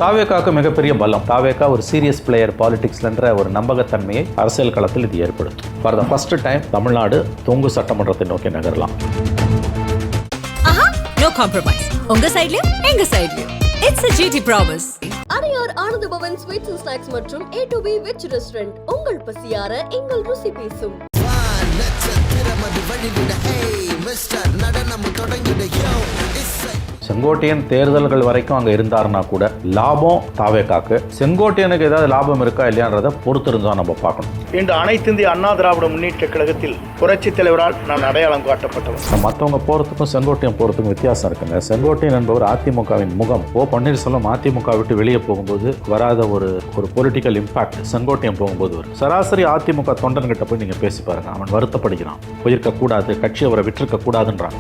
தாவேகாவுக்கு மிகப்பெரிய பலம். தாவேகா ஒரு சீரியஸ் பிளேயர் பாலிடிக்ஸ்லன்ற ஒரு நம்பகத்தன்மையை அரசியல் களத்தில் இது ஏற்படுத்தும். For the first time Tamil Nadu தொங்கு சட்டமன்றத்தை நோக்கி நகரலாம். No compromise. உங்க சைடுலயும் எங்க சைடுலயும். It's a GT promise. Adyar Ananda Bhavan sweets and snacks மற்றும் A2B வெஜ் ரெஸ்டாரண்ட். உங்கள் பசியார எங்கள் ருசி பேசும். செங்கோட்டையன் தேர்தல்கள் வரைக்கும் அங்கே இருந்தாருன்னா கூட லாபம் தாவேகாக்கு. செங்கோட்டையனுக்கு ஏதாவது லாபம் இருக்கா இல்லையான்றதை பொறுத்திருந்தா நம்ம பார்க்கணும். இன்று அனைத்து இந்திய அண்ணா திராவிட முன்னேற்ற கழகத்தில் புரட்சித் தலைவரால் நான் அடையாளம் காட்டப்பட்டவர். மற்றவங்க போகிறதுக்கும் செங்கோட்டையன் போகிறதுக்கும் வித்தியாசம் இருக்குங்க. செங்கோட்டையன் என்பவர் அதிமுகவின் முகம். பன்னீர்செல்வம் அதிமுக விட்டு வெளியே போகும்போது வராத ஒரு பொலிட்டிக்கல் இம்பாக்ட் செங்கோட்டையன் போகும்போது வரும். சராசரி அதிமுக தொண்டன்கிட்ட போய் நீங்கள் பேசி பாருங்க, அவன் வருத்தப்படுகிறான். போயிருக்கக்கூடாது, கட்சி அவரை விட்டிருக்க கூடாதுன்றான்.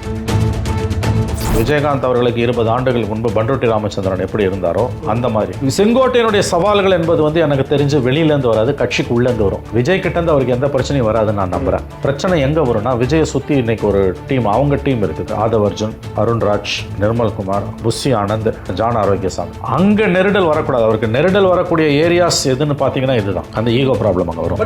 விஜயகாந்த் அவர்களுக்கு 20 ஆண்டுகள் முன்பு பண்ருட்டி ராமச்சந்திரன் எப்படி இருந்தாரோ அந்த மாதிரி செங்கோட்டையனுடைய சவால்கள் என்பது எனக்கு தெரிஞ்சு வெளியிலேருந்து வராது, கட்சிக்கு உள்ளேருந்து வரும். விஜய் கிட்டேருந்து அவருக்கு எந்த பிரச்சனையும் வராதுன்னு நான் நம்புறேன். பிரச்சனை எங்கே வரும்னா, விஜயை சுற்றி இன்னைக்கு ஒரு டீம், அவங்க டீம் இருக்குது. ஆதவ் அர்ஜுன், அருண்ராஜ், நிர்மல்குமார், புஷி ஆனந்த், ஜான் ஆரோக்கியசாமி. அங்கே நெருடல் வரக்கூடாது. அவருக்கு நெருடல் வரக்கூடிய ஏரியாஸ் எதுன்னு பார்த்தீங்கன்னா இதுதான். அந்த ஈகோ ப்ராப்ளம் அங்கே வரும்.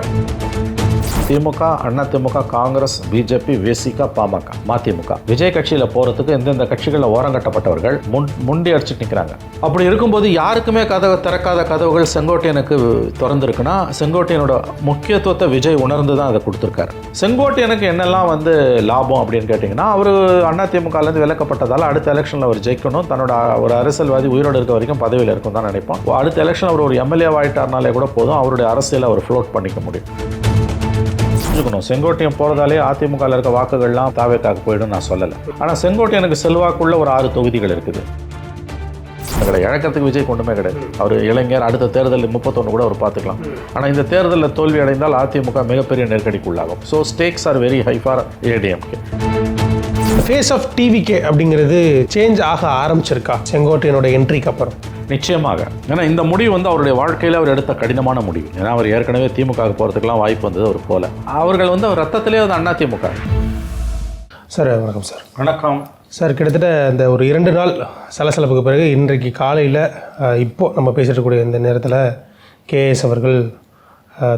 திமுக, அதிமுக, காங்கிரஸ், பிஜேபி, விசிக, பாமக, மதிமுக, விஜய் கட்சியில் போகிறதுக்கு எந்தெந்த கட்சிகளில் ஓரங்கட்டப்பட்டவர்கள் முண்டி அடிச்சுட்டு நிற்கிறாங்க. அப்படி இருக்கும்போது யாருக்குமே திறக்காத கதவுகள் செங்கோட்டையனுக்கு திறந்துருக்குன்னா செங்கோட்டையனோட முக்கியத்துவத்தை விஜய் உணர்ந்து தான் அதை கொடுத்துருக்காரு. செங்கோட்டையனுக்கு என்னெல்லாம் லாபம் அப்படின்னு கேட்டிங்கன்னா, அவர் அதிமுகலேருந்து விலக்கப்பட்டதால் அடுத்த எலெக்ஷனில் அவர் ஜெயிக்கணும், தன்னோட ஒரு அரசியல்வாதி உயிரோடு இருக்க வரைக்கும் பதவியில் இருக்கும் தான் நினைப்போம். அடுத்த எலெக்ஷன் அவர் ஒரு எம்எல்ஏ ஆகிட்டார்னாலே கூட போதும், அவருடைய அரசியலை அவர் ஃப்ளோட் பண்ணிக்க முடியும். செங்கோட்டையன் போகிறதாலே அதிமுகவில் இருக்க வாக்குகள்லாம் தாவேகாவுக்கு போயிடும் நான் சொல்லலை. ஆனால் செங்கோட்டையனுக்கு செல்வாக்குள்ள ஒரு 6 தொகுதிகள் இருக்குது. இழக்கிறதுக்கு விஜய் கொண்டுமே கிடையாது. அவர் இளைஞர், அடுத்த தேர்தலில் 31 கூட அவர் பார்த்துக்கலாம். ஆனால் இந்த தேர்தலில் தோல்வி அடைந்தால் அதிமுக மிகப்பெரிய நெருக்கடிக்கு உள்ளாகும். So stakes are very high for ADMK. Face of TVK அப்படிங்கிறது சேஞ்ச் ஆக ஆரம்பிச்சிருக்கா செங்கோட்டையனோட என்ட்ரிக்கு அப்புறம்? நிச்சயமாக. ஏன்னா இந்த முடிவு அவருடைய வாழ்க்கையில் அவர் எடுத்த கடினமான முடிவு. ஏன்னா அவர் ஏற்கனவே திமுக போகிறதுக்கெல்லாம் வாய்ப்பு வந்தது அவர் போல. அவர்கள் அவர் ரத்தத்திலே அதிமுக. சார் வணக்கம். சார் வணக்கம் சார். கிட்டத்தட்ட இந்த ஒரு 2 நாள் சலசலப்புக்கு பிறகு இன்றைக்கு காலையில் இப்போது நம்ம பேசிட்டு இருக்கக்கூடிய இந்த நேரத்தில் கேஎஸ் அவர்கள்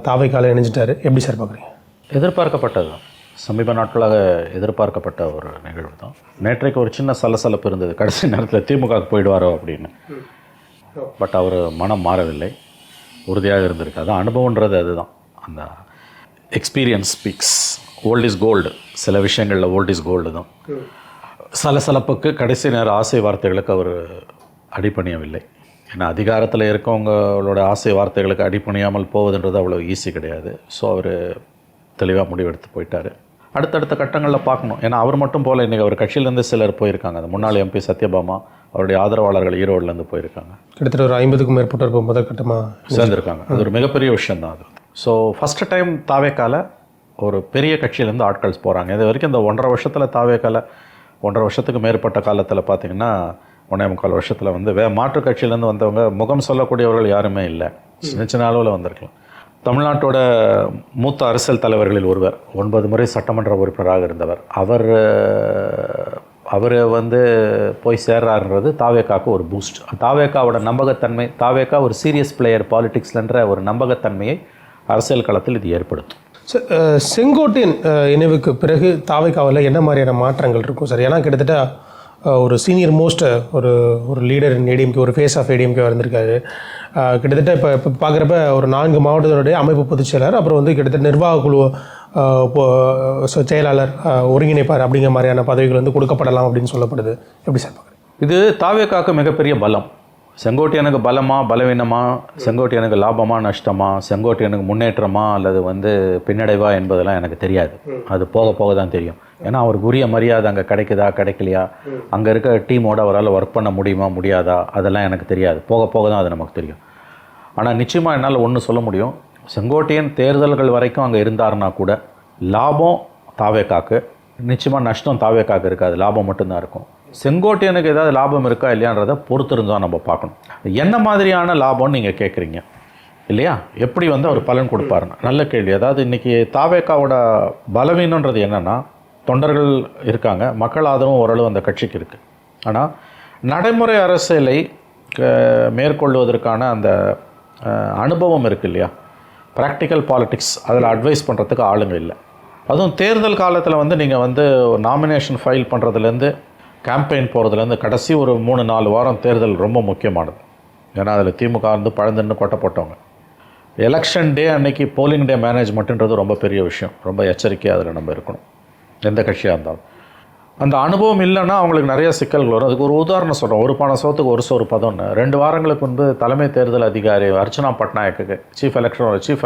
தாவேகால இணைஞ்சிட்டாரு. எப்படி சார் பார்க்குறீங்க? எதிர்பார்க்கப்பட்டது தான். சமீப நாட்களாக எதிர்பார்க்கப்பட்ட ஒரு நிகழ்வு தான். நேற்றைக்கு ஒரு சின்ன சலசலப்பு இருந்தது, கடைசி நேரத்தில் திமுகவுக்கு போயிடுவாரோ அப்படின்னு. பட் அவர் மனம் மாறவில்லை, உறுதியாக இருந்திருக்கு. அதான் அனுபவன்றது. அதுதான் அந்த experience speaks. Old is gold. சில விஷயங்களில் ஓல்ட் இஸ் கோல்டு தான். சலசலப்புக்கு கடைசி நேர ஆசை வார்த்தைகளுக்கு அவர் அடிபணியவில்லை. ஏன்னா அதிகாரத்தில் இருக்கவங்களோட ஆசை வார்த்தைகளுக்கு அடிபணியாமல் போவதுன்றது அவ்வளோ ஈஸி கிடையாது. ஸோ அவர் தெளிவாக முடிவெடுத்து போயிட்டார். அடுத்தடுத்த கட்டங்களில் பார்க்கணும். ஏன்னா அவர் மட்டும் போல் இன்றைக்கி அவர் கட்சியிலேருந்து சிலர் போயிருக்காங்க. அந்த முன்னாள் எம்பி சத்யபாமா, அவருடைய ஆதரவாளர்கள் ஈரோடுலேருந்து போயிருக்காங்க. கிட்டத்தட்ட ஒரு 50க்கும் மேற்பட்டோர் இப்போ முதற்கட்டமாக சேர்ந்துருக்காங்க. அது ஒரு மிகப்பெரிய விஷயந்தான் அது. ஸோ ஃபஸ்ட்டு டைம் தாவேகால ஒரு பெரிய கட்சியிலேருந்து ஆட்கள் போகிறாங்க. இது வரைக்கும் இந்த 1.5 வருஷத்தில் தாவேகால 1.5 வருஷத்துக்கு மேற்பட்ட காலத்தில் பார்த்திங்கன்னா 1.25 வருஷத்தில் மாற்று கட்சியிலேருந்து வந்தவங்க முகம் சொல்லக்கூடியவர்கள் யாருமே இல்லை. சின்ன அளவில் வந்திருக்கலாம். தமிழ்நாட்டோட மூத்த அரசியல் தலைவர்களில் ஒருவர், 9 முறை சட்டமன்ற உறுப்பினராக இருந்தவர். அவர் போய் சேர்றாருன்றது தாவேகாவுக்கு ஒரு பூஸ்ட். தாவேகாவோட நம்பகத்தன்மை, தாவேகா ஒரு சீரியஸ் பிளேயர் பாலிடிக்ஸ்லன்ற ஒரு நம்பகத்தன்மையை அரசியல் களத்தில் இது ஏற்படுத்தும். செங்கோட்டையன் இணைவுக்கு பிறகு தாவேகாவில் என்ன மாதிரியான மாற்றங்கள் இருக்கும் சார்? ஏன்னா கிட்டத்தட்ட ஒரு சீனியர் மோஸ்ட் ஒரு லீடர் ஏடிஎம்கே, ஒரு ஃபேஸ் ஆஃப் ஏடிஎம்கே வந்திருக்காரு. கிட்டத்தட்ட இப்போ பார்க்குறப்ப ஒரு 4 மாவட்டத்தினுடைய அமைப்பு பொதுச் செயலாளர், அப்புறம் கிட்டத்தட்ட நிர்வாக குழு செயலாளர், ஒருங்கிணைப்பார் அப்படிங்கிற மாதிரியான பதவிகள் கொடுக்கப்படலாம் அப்படின்னு சொல்லப்படுது. எப்படி சார் பார்க்குறேன்? இது தாவேகாவுக்கு மிகப்பெரிய பலம். செங்கோட்டையனுக்கு பலமா பலவீனமா, செங்கோட்டையனுக்கு லாபமா நஷ்டமா, செங்கோட்டையனுக்கு முன்னேற்றமா அல்லது பின்னடைவா என்பதெல்லாம் எனக்கு தெரியாது. அது போக போக தான் தெரியும். ஏன்னா அவருக்கு உரிய மரியாதை அங்கே கிடைக்குதா கிடைக்கலையா, அங்கே இருக்க டீமோடு அவரால் ஒர்க் பண்ண முடியுமா முடியாதா, அதெல்லாம் எனக்கு தெரியாது. போக போக தான் அது நமக்கு தெரியும். ஆனால் நிச்சயமாக என்னால் ஒன்று சொல்ல முடியும், செங்கோட்டையன் தேர்தல்கள் வரைக்கும் அங்கே இருந்தாருன்னா கூட லாபம் தாவேகாக்கு, நிச்சயமாக நஷ்டம் தாவேகாக்கு இருக்காது, லாபம் மட்டும்தான் இருக்கும். செங்கோட்டையனுக்கு ஏதாவது லாபம் இருக்கா இல்லையான்றதை பொறுத்திருந்தான் நம்ம பார்க்கணும். என்ன மாதிரியான லாபம்னு நீங்கள் கேட்குறீங்க இல்லையா? எப்படி அவர் பலன் கொடுப்பாருன்னு நல்ல கேள்வி. அதாவது இன்றைக்கி தாவேகாவோட பலவீனன்றது என்னென்னா, தொண்டர்கள் இருக்காங்க, மக்கள் ஆதரவும் ஓரளவு அந்த கட்சிக்கு இருக்குது. ஆனால் நடைமுறை அரசியலை மேற்கொள்வதற்கான அந்த அனுபவம் இருக்குது இல்லையா, ப்ராக்டிக்கல் பாலிடிக்ஸ், அதில் அட்வைஸ் பண்ணுறதுக்கு ஆளுங்க இல்லை. அதுவும் தேர்தல் காலத்தில் வந்து நீங்கள் வந்து நாமினேஷன் ஃபைல் பண்ணுறதுலேருந்து கேம்பெயின் போகிறதுலேருந்து கடைசி ஒரு 3-4 வாரம் தேர்தல் ரொம்ப முக்கியமானது. ஏன்னா அதில் திமுக வந்து பழந்துன்னு கொட்டை போட்டவங்க. எலெக்ஷன் டே அன்னைக்கு போலிங் டே மேனேஜ்மெண்ட்டுன்றது ரொம்ப பெரிய விஷயம். ரொம்ப எச்சரிக்கையாக அதில் நம்ம இருக்கணும், எந்த கட்சியாக இருந்தாலும். அந்த அனுபவம் இல்லைன்னா அவங்களுக்கு நிறைய சிக்கல்கள் வரும். அதுக்கு ஒரு உதாரணம் சொல்கிறோம். ஒரு பானை சோத்துக்கு ஒரு சோறு பதம்னு 2 வாரங்களுக்கு முன்பு தலைமை தேர்தல் அதிகாரி அர்ச்சனா பட்நாயக்கு, chief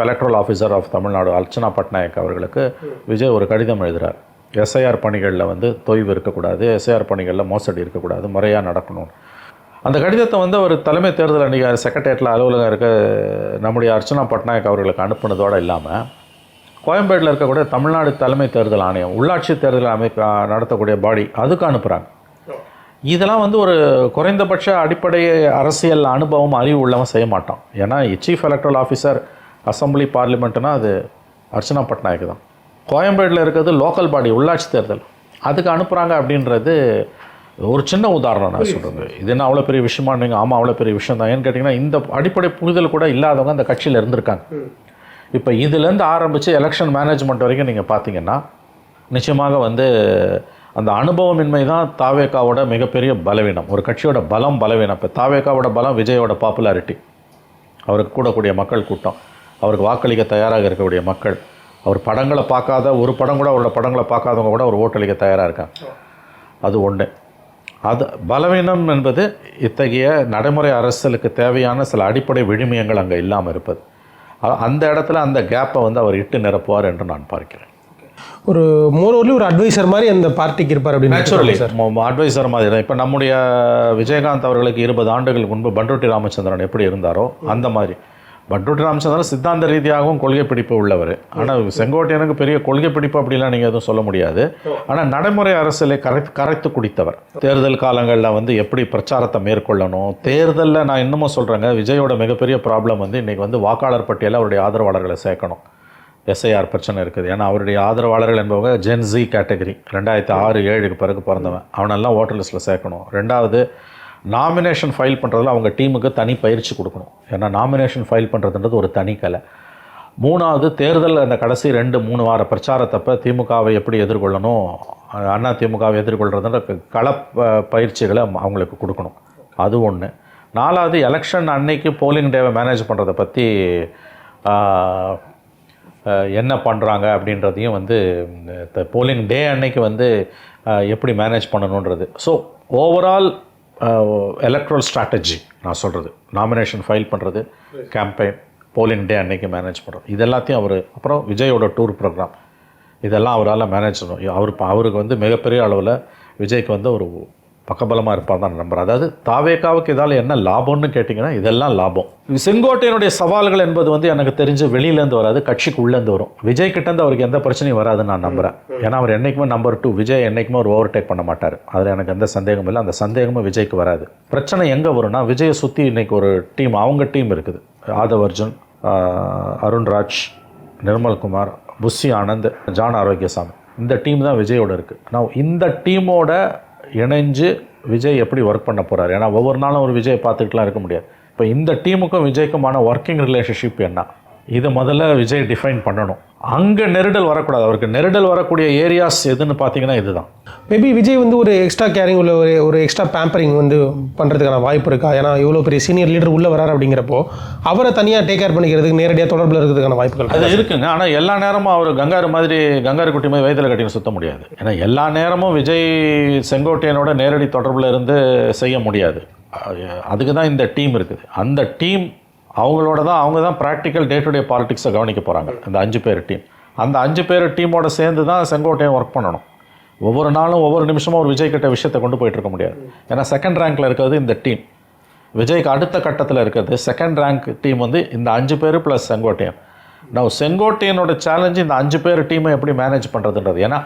electoral officer of Tamil Nadu Archana Patnaik அவர்களுக்கு விஜய் ஒரு கடிதம் எழுதுகிறார். எஸ்ஐஆர் பணிகளில் வந்து தொய்வு இருக்கக்கூடாது, எஸ்ஐஆர் பணிகளில் மோசடி இருக்கக்கூடாது, முறையாக நடக்கணும். அந்த கடிதத்தை வந்து அவர் தலைமை தேர்தல் அதிகாரி செக்ரட்டேரியட்டில் அலுவலகம் இருக்க நம்முடைய அர்ச்சனா பட்நாயக் அவர்களுக்கு அனுப்புனதோடு இல்லாமல் கோயம்பேட்டில் இருக்கக்கூடிய தமிழ்நாடு தலைமை தேர்தல் ஆணையம், உள்ளாட்சி தேர்தல் நடத்தக்கூடிய பாடி, அதுக்கு அனுப்புகிறாங்க. இதெல்லாம் வந்து ஒரு குறைந்தபட்ச அடிப்படை அரசியல் அனுபவம் அறிவு உள்ளவன் செய்ய மாட்டான். ஏன்னா சீஃப் எலக்ட்ரல் ஆஃபீஸர் அசம்பிளி பார்லிமெண்ட்டுனா அது அர்ச்சனா பட்நாயக் தான். கோயம்பேட்டில் இருக்கிறது லோக்கல் பாடி, உள்ளாட்சி தேர்தல், அதுக்கு அனுப்புகிறாங்க அப்படின்றது ஒரு சின்ன உதாரணம் நான் சொல்கிறது. இது என்ன அவ்வளோ பெரிய விஷயமா? நீங்கள் ஆமாம் அவ்வளோ பெரிய விஷயம் தான். ஏன்னு கேட்டிங்கன்னா இந்த அடிப்படை புரிதல் கூட இல்லாதவங்க அந்த கட்சியில் இருந்திருக்காங்க. இப்போ இதுலேருந்து ஆரம்பித்து எலெக்ஷன் மேனேஜ்மெண்ட் வரைக்கும் நீங்கள் பார்த்தீங்கன்னா நிச்சயமாக வந்து அந்த அனுபவமின்மை தான் தாவேகாவோட மிகப்பெரிய பலவீனம். ஒரு கட்சியோட பலவீனம். இப்போ தாவேகாவோட பலம் விஜயோட பாப்புலாரிட்டி, அவருக்கு கூடக்கூடிய மக்கள் கூட்டம், அவருக்கு வாக்களிக்க தயாராக இருக்கக்கூடிய மக்கள், அவர் படங்களை பார்க்காத ஒரு படம் கூட, அவரோட படங்களை பார்க்காதவங்க கூட அவர் ஓட்டளிக்க தயாராக இருக்காங்க. அது ஒன்று. அது பலவீனம் என்பது இத்தகைய நடைமுறை அரசியலுக்கு தேவையான சில அடிப்படை விழுமியங்கள் அங்கே இல்லாமல் இருப்பது. அந்த இடத்துல அந்த கேப்பை வந்து அவர் இட்டு நிரப்புவார் என்று நான் பார்க்கிறேன். ஒரு மோரோலி ஒரு அட்வைசர் மாதிரி அந்த பார்ட்டிக்கு இருப்பார் அப்படின்னு. நேச்சுரலி அட்வைசர் மாதிரி தான். இப்போ நம்முடைய விஜயகாந்த் அவர்களுக்கு 20 ஆண்டுகளுக்கு முன்பு பண்ருட்டி ராமச்சந்திரன் எப்படி இருந்தாரோ அந்த மாதிரி. பண்ருட்டி ராமச்சந்திரன் சித்தாந்த ரீதியாகவும் கொள்கை பிடிப்பு உள்ளவர். ஆனால் செங்கோட்டையனுக்கு பெரிய கொள்கை பிடிப்பு அப்படிலாம் நீங்கள் எதுவும் சொல்ல முடியாது. ஆனால் நடைமுறை அரசியலை கரைத்து குடித்தவர். தேர்தல் காலங்களில் வந்து எப்படி பிரச்சாரத்தை மேற்கொள்ளணும், தேர்தலில் நான் இன்னமும் சொல்கிறேங்க, விஜயோட மிகப்பெரிய ப்ராப்ளம் வந்து இன்றைக்கி வந்து வாக்காளர் பட்டியலில் அவருடைய ஆதரவாளர்களை சேர்க்கணும். எஸ்ஐஆர் பிரச்சனை இருக்குது. ஏன்னா அவருடைய ஆதரவாளர்கள் என்பவங்க ஜென்ஸி கேட்டகரி, 2006-7 பிறகு பிறந்தவன், அவனெல்லாம் ஓட்டர் லிஸ்ட்டில் சேர்க்கணும். 2வது நாமினேஷன் ஃபைல் பண்ணுறதுல அவங்க டீமுக்கு தனி பயிற்சி கொடுக்கணும். ஏன்னா நாமினேஷன் ஃபைல் பண்ணுறதுன்றது ஒரு தனி கலை. 3வது தேர்தல் அந்த கடைசி 2-3 வார பிரச்சாரத்தப்போ திமுகவை எப்படி எதிர்கொள்ளணும், அண்ணா திமுகவை எதிர்கொள்கிறதுன்ற கள பயிற்சிகளை அவங்களுக்கு கொடுக்கணும். அது ஒன்று. 4வது எலெக்ஷன் அன்னைக்கு போலிங் டேவை மேனேஜ் பண்ணுறதை பற்றி என்ன பண்ணுறாங்க அப்படின்றதையும் வந்து போலிங் டே அன்னைக்கு வந்து எப்படி மேனேஜ் பண்ணணுன்றது. ஸோ ஓவரால் எலக்ட்ரல் ஸ்ட்ராட்டஜி நான் சொல்கிறது, நாமினேஷன் ஃபைல் பண்ணுறது, கேம்பெயின், போலிங் டே அன்னைக்கு மேனேஜ் பண்ணுறது, இது எல்லாத்தையும் அவர், அப்புறம் விஜயோட டூர் ப்ரோக்ராம், இதெல்லாம் அவரால் மேனேஜ் பண்ணணும். அவருக்கு வந்து மிகப்பெரிய அளவில் விஜய்க்கு வந்து ஒரு பக்கபலமாக இருப்பார் தான் நம்புகிறேன். அதாவது தாவேகாவுக்கு இதால் என்ன லாபம்னு கேட்டிங்கன்னா இதெல்லாம் லாபம். செங்கோட்டையனுடைய சவால்கள் என்பது வந்து எனக்கு தெரிஞ்சு வெளியிலேருந்து வராது, கட்சிக்கு உள்ளேருந்து வரும். விஜய் கிட்டேருந்து அவருக்கு எந்த பிரச்சனையும் வராதுன்னு நான் நம்புகிறேன். ஏன்னா அவர் என்றைக்குமே நம்பர் 2, விஜய் என்றைக்குமே ஒரு ஓவர்டேக் பண்ண மாட்டார். அதில் எனக்கு எந்த சந்தேகமும் இல்லை. அந்த சந்தேகமும் விஜய்க்கு வராது. பிரச்சனை எங்கே வரும்னா, விஜயை சுற்றி இன்றைக்கி ஒரு டீம், அவங்க டீம் இருக்குது. ஆதவ் அர்ஜுன், அருண்ராஜ், நிர்மல்குமார், புஷி ஆனந்த், ஜான் ஆரோக்கியசாமி, இந்த டீம் தான் விஜயோட இருக்குது. நான் இந்த டீமோட இணைஞ்சு விஜய் எப்படி ஒர்க் பண்ண போகிறார். ஏன்னா ஒவ்வொரு நாளும் ஒரு விஜயை பார்த்துக்கிட்டுலாம் இருக்க முடியாது. இப்போ இந்த டீமுக்கும் விஜய்க்குமான ஒர்க்கிங் ரிலேஷன்ஷிப் என்ன, இதை முதல்ல விஜய் டிஃபைன் பண்ணணும். அங்கே நெருடல் வரக்கூடாது. அவருக்கு நெருடல் வரக்கூடிய ஏரியாஸ் எதுன்னு பார்த்தீங்கன்னா இதுதான். மேபி விஜய் வந்து ஒரு எக்ஸ்ட்ரா கேரிங் உள்ள ஒரு எக்ஸ்ட்ரா பேம்பரிங் வந்து பண்ணுறதுக்கான வாய்ப்பு இருக்கா? ஏன்னா இவ்வளோ பெரிய சீனியர் லீடர் உள்ளே வராரு அப்படிங்கிறப்போ அவரை தனியாக டேக் கேர் பண்ணிக்கிறதுக்கு நேரடியாக தொடர்பில் இருக்கிறதுக்கான வாய்ப்புகள் அது இருக்குங்க. ஆனால் எல்லா நேரமும் அவர் கங்காரு குட்டி மாதிரி வயிற்றில் கட்டின்னு சுத்த முடியாது. ஏன்னா எல்லா நேரமும் விஜய் செங்கோட்டையனோட நேரடி தொடர்பில் இருந்து செய்ய முடியாது. அதுக்கு தான் இந்த டீம் இருக்குது. அந்த டீம் அவங்க தான் ப்ராக்டிக்கல் டே டு டே பாலிடிக்ஸை கவனிக்க போகிறாங்க. அந்த 5 பேர் டீம், அந்த 5 பேர் டீமோட சேர்ந்து தான் செங்கோட்டையன் ஒர்க் பண்ணணும். ஒவ்வொரு நாளும் ஒவ்வொரு நிமிஷமும் ஒரு விஜய் கிட்ட விஷயத்தை கொண்டு போயிட்டு இருக்க முடியாது. ஏன்னா செகண்ட் ரேங்க்கில் இருக்கிறது இந்த டீம். விஜய்க்கு அடுத்த கட்டத்தில் இருக்கிறது செகண்ட் ரேங்க் டீம் வந்து இந்த 5 பேர் ப்ளஸ் செங்கோட்டையன். நான் செங்கோட்டையனோட சேலஞ்சு இந்த 5 பேர் டீமை எப்படி மேனேஜ் பண்ணுறதுன்றது. ஏன்னா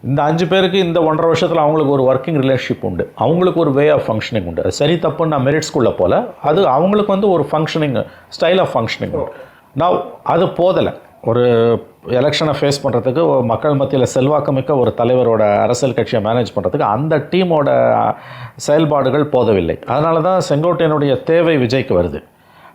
இந்த 5 பேருக்கு இந்த 1.5 வருஷத்தில் அவங்களுக்கு ஒரு ஒர்க்கிங் ரிலேஷன்ஷிப் உண்டு, அவங்களுக்கு ஒரு வே ஆஃப் ஃபங்க்ஷனிங் உண்டு. அது சரி தப்புன்னு நான் மெரிட் ஸ்கூலில் போல் அது அவங்களுக்கு வந்து ஒரு ஃபங்க்ஷனிங் ஸ்டைல் ஆஃப் ஃபங்க்ஷனிங் உண்டு. நான் அது போதலை. ஒரு எலெக்ஷனை ஃபேஸ் பண்ணுறதுக்கு மக்கள் மத்தியில் செல்வாக்குமிக்க ஒரு தலைவரோட அரசியல் கட்சியை மேனேஜ் பண்ணுறதுக்கு அந்த டீமோட செயல்பாடுகள் போதவில்லை. அதனால தான் செங்கோட்டையனுடைய தேவை விஜய்க்கு வருது.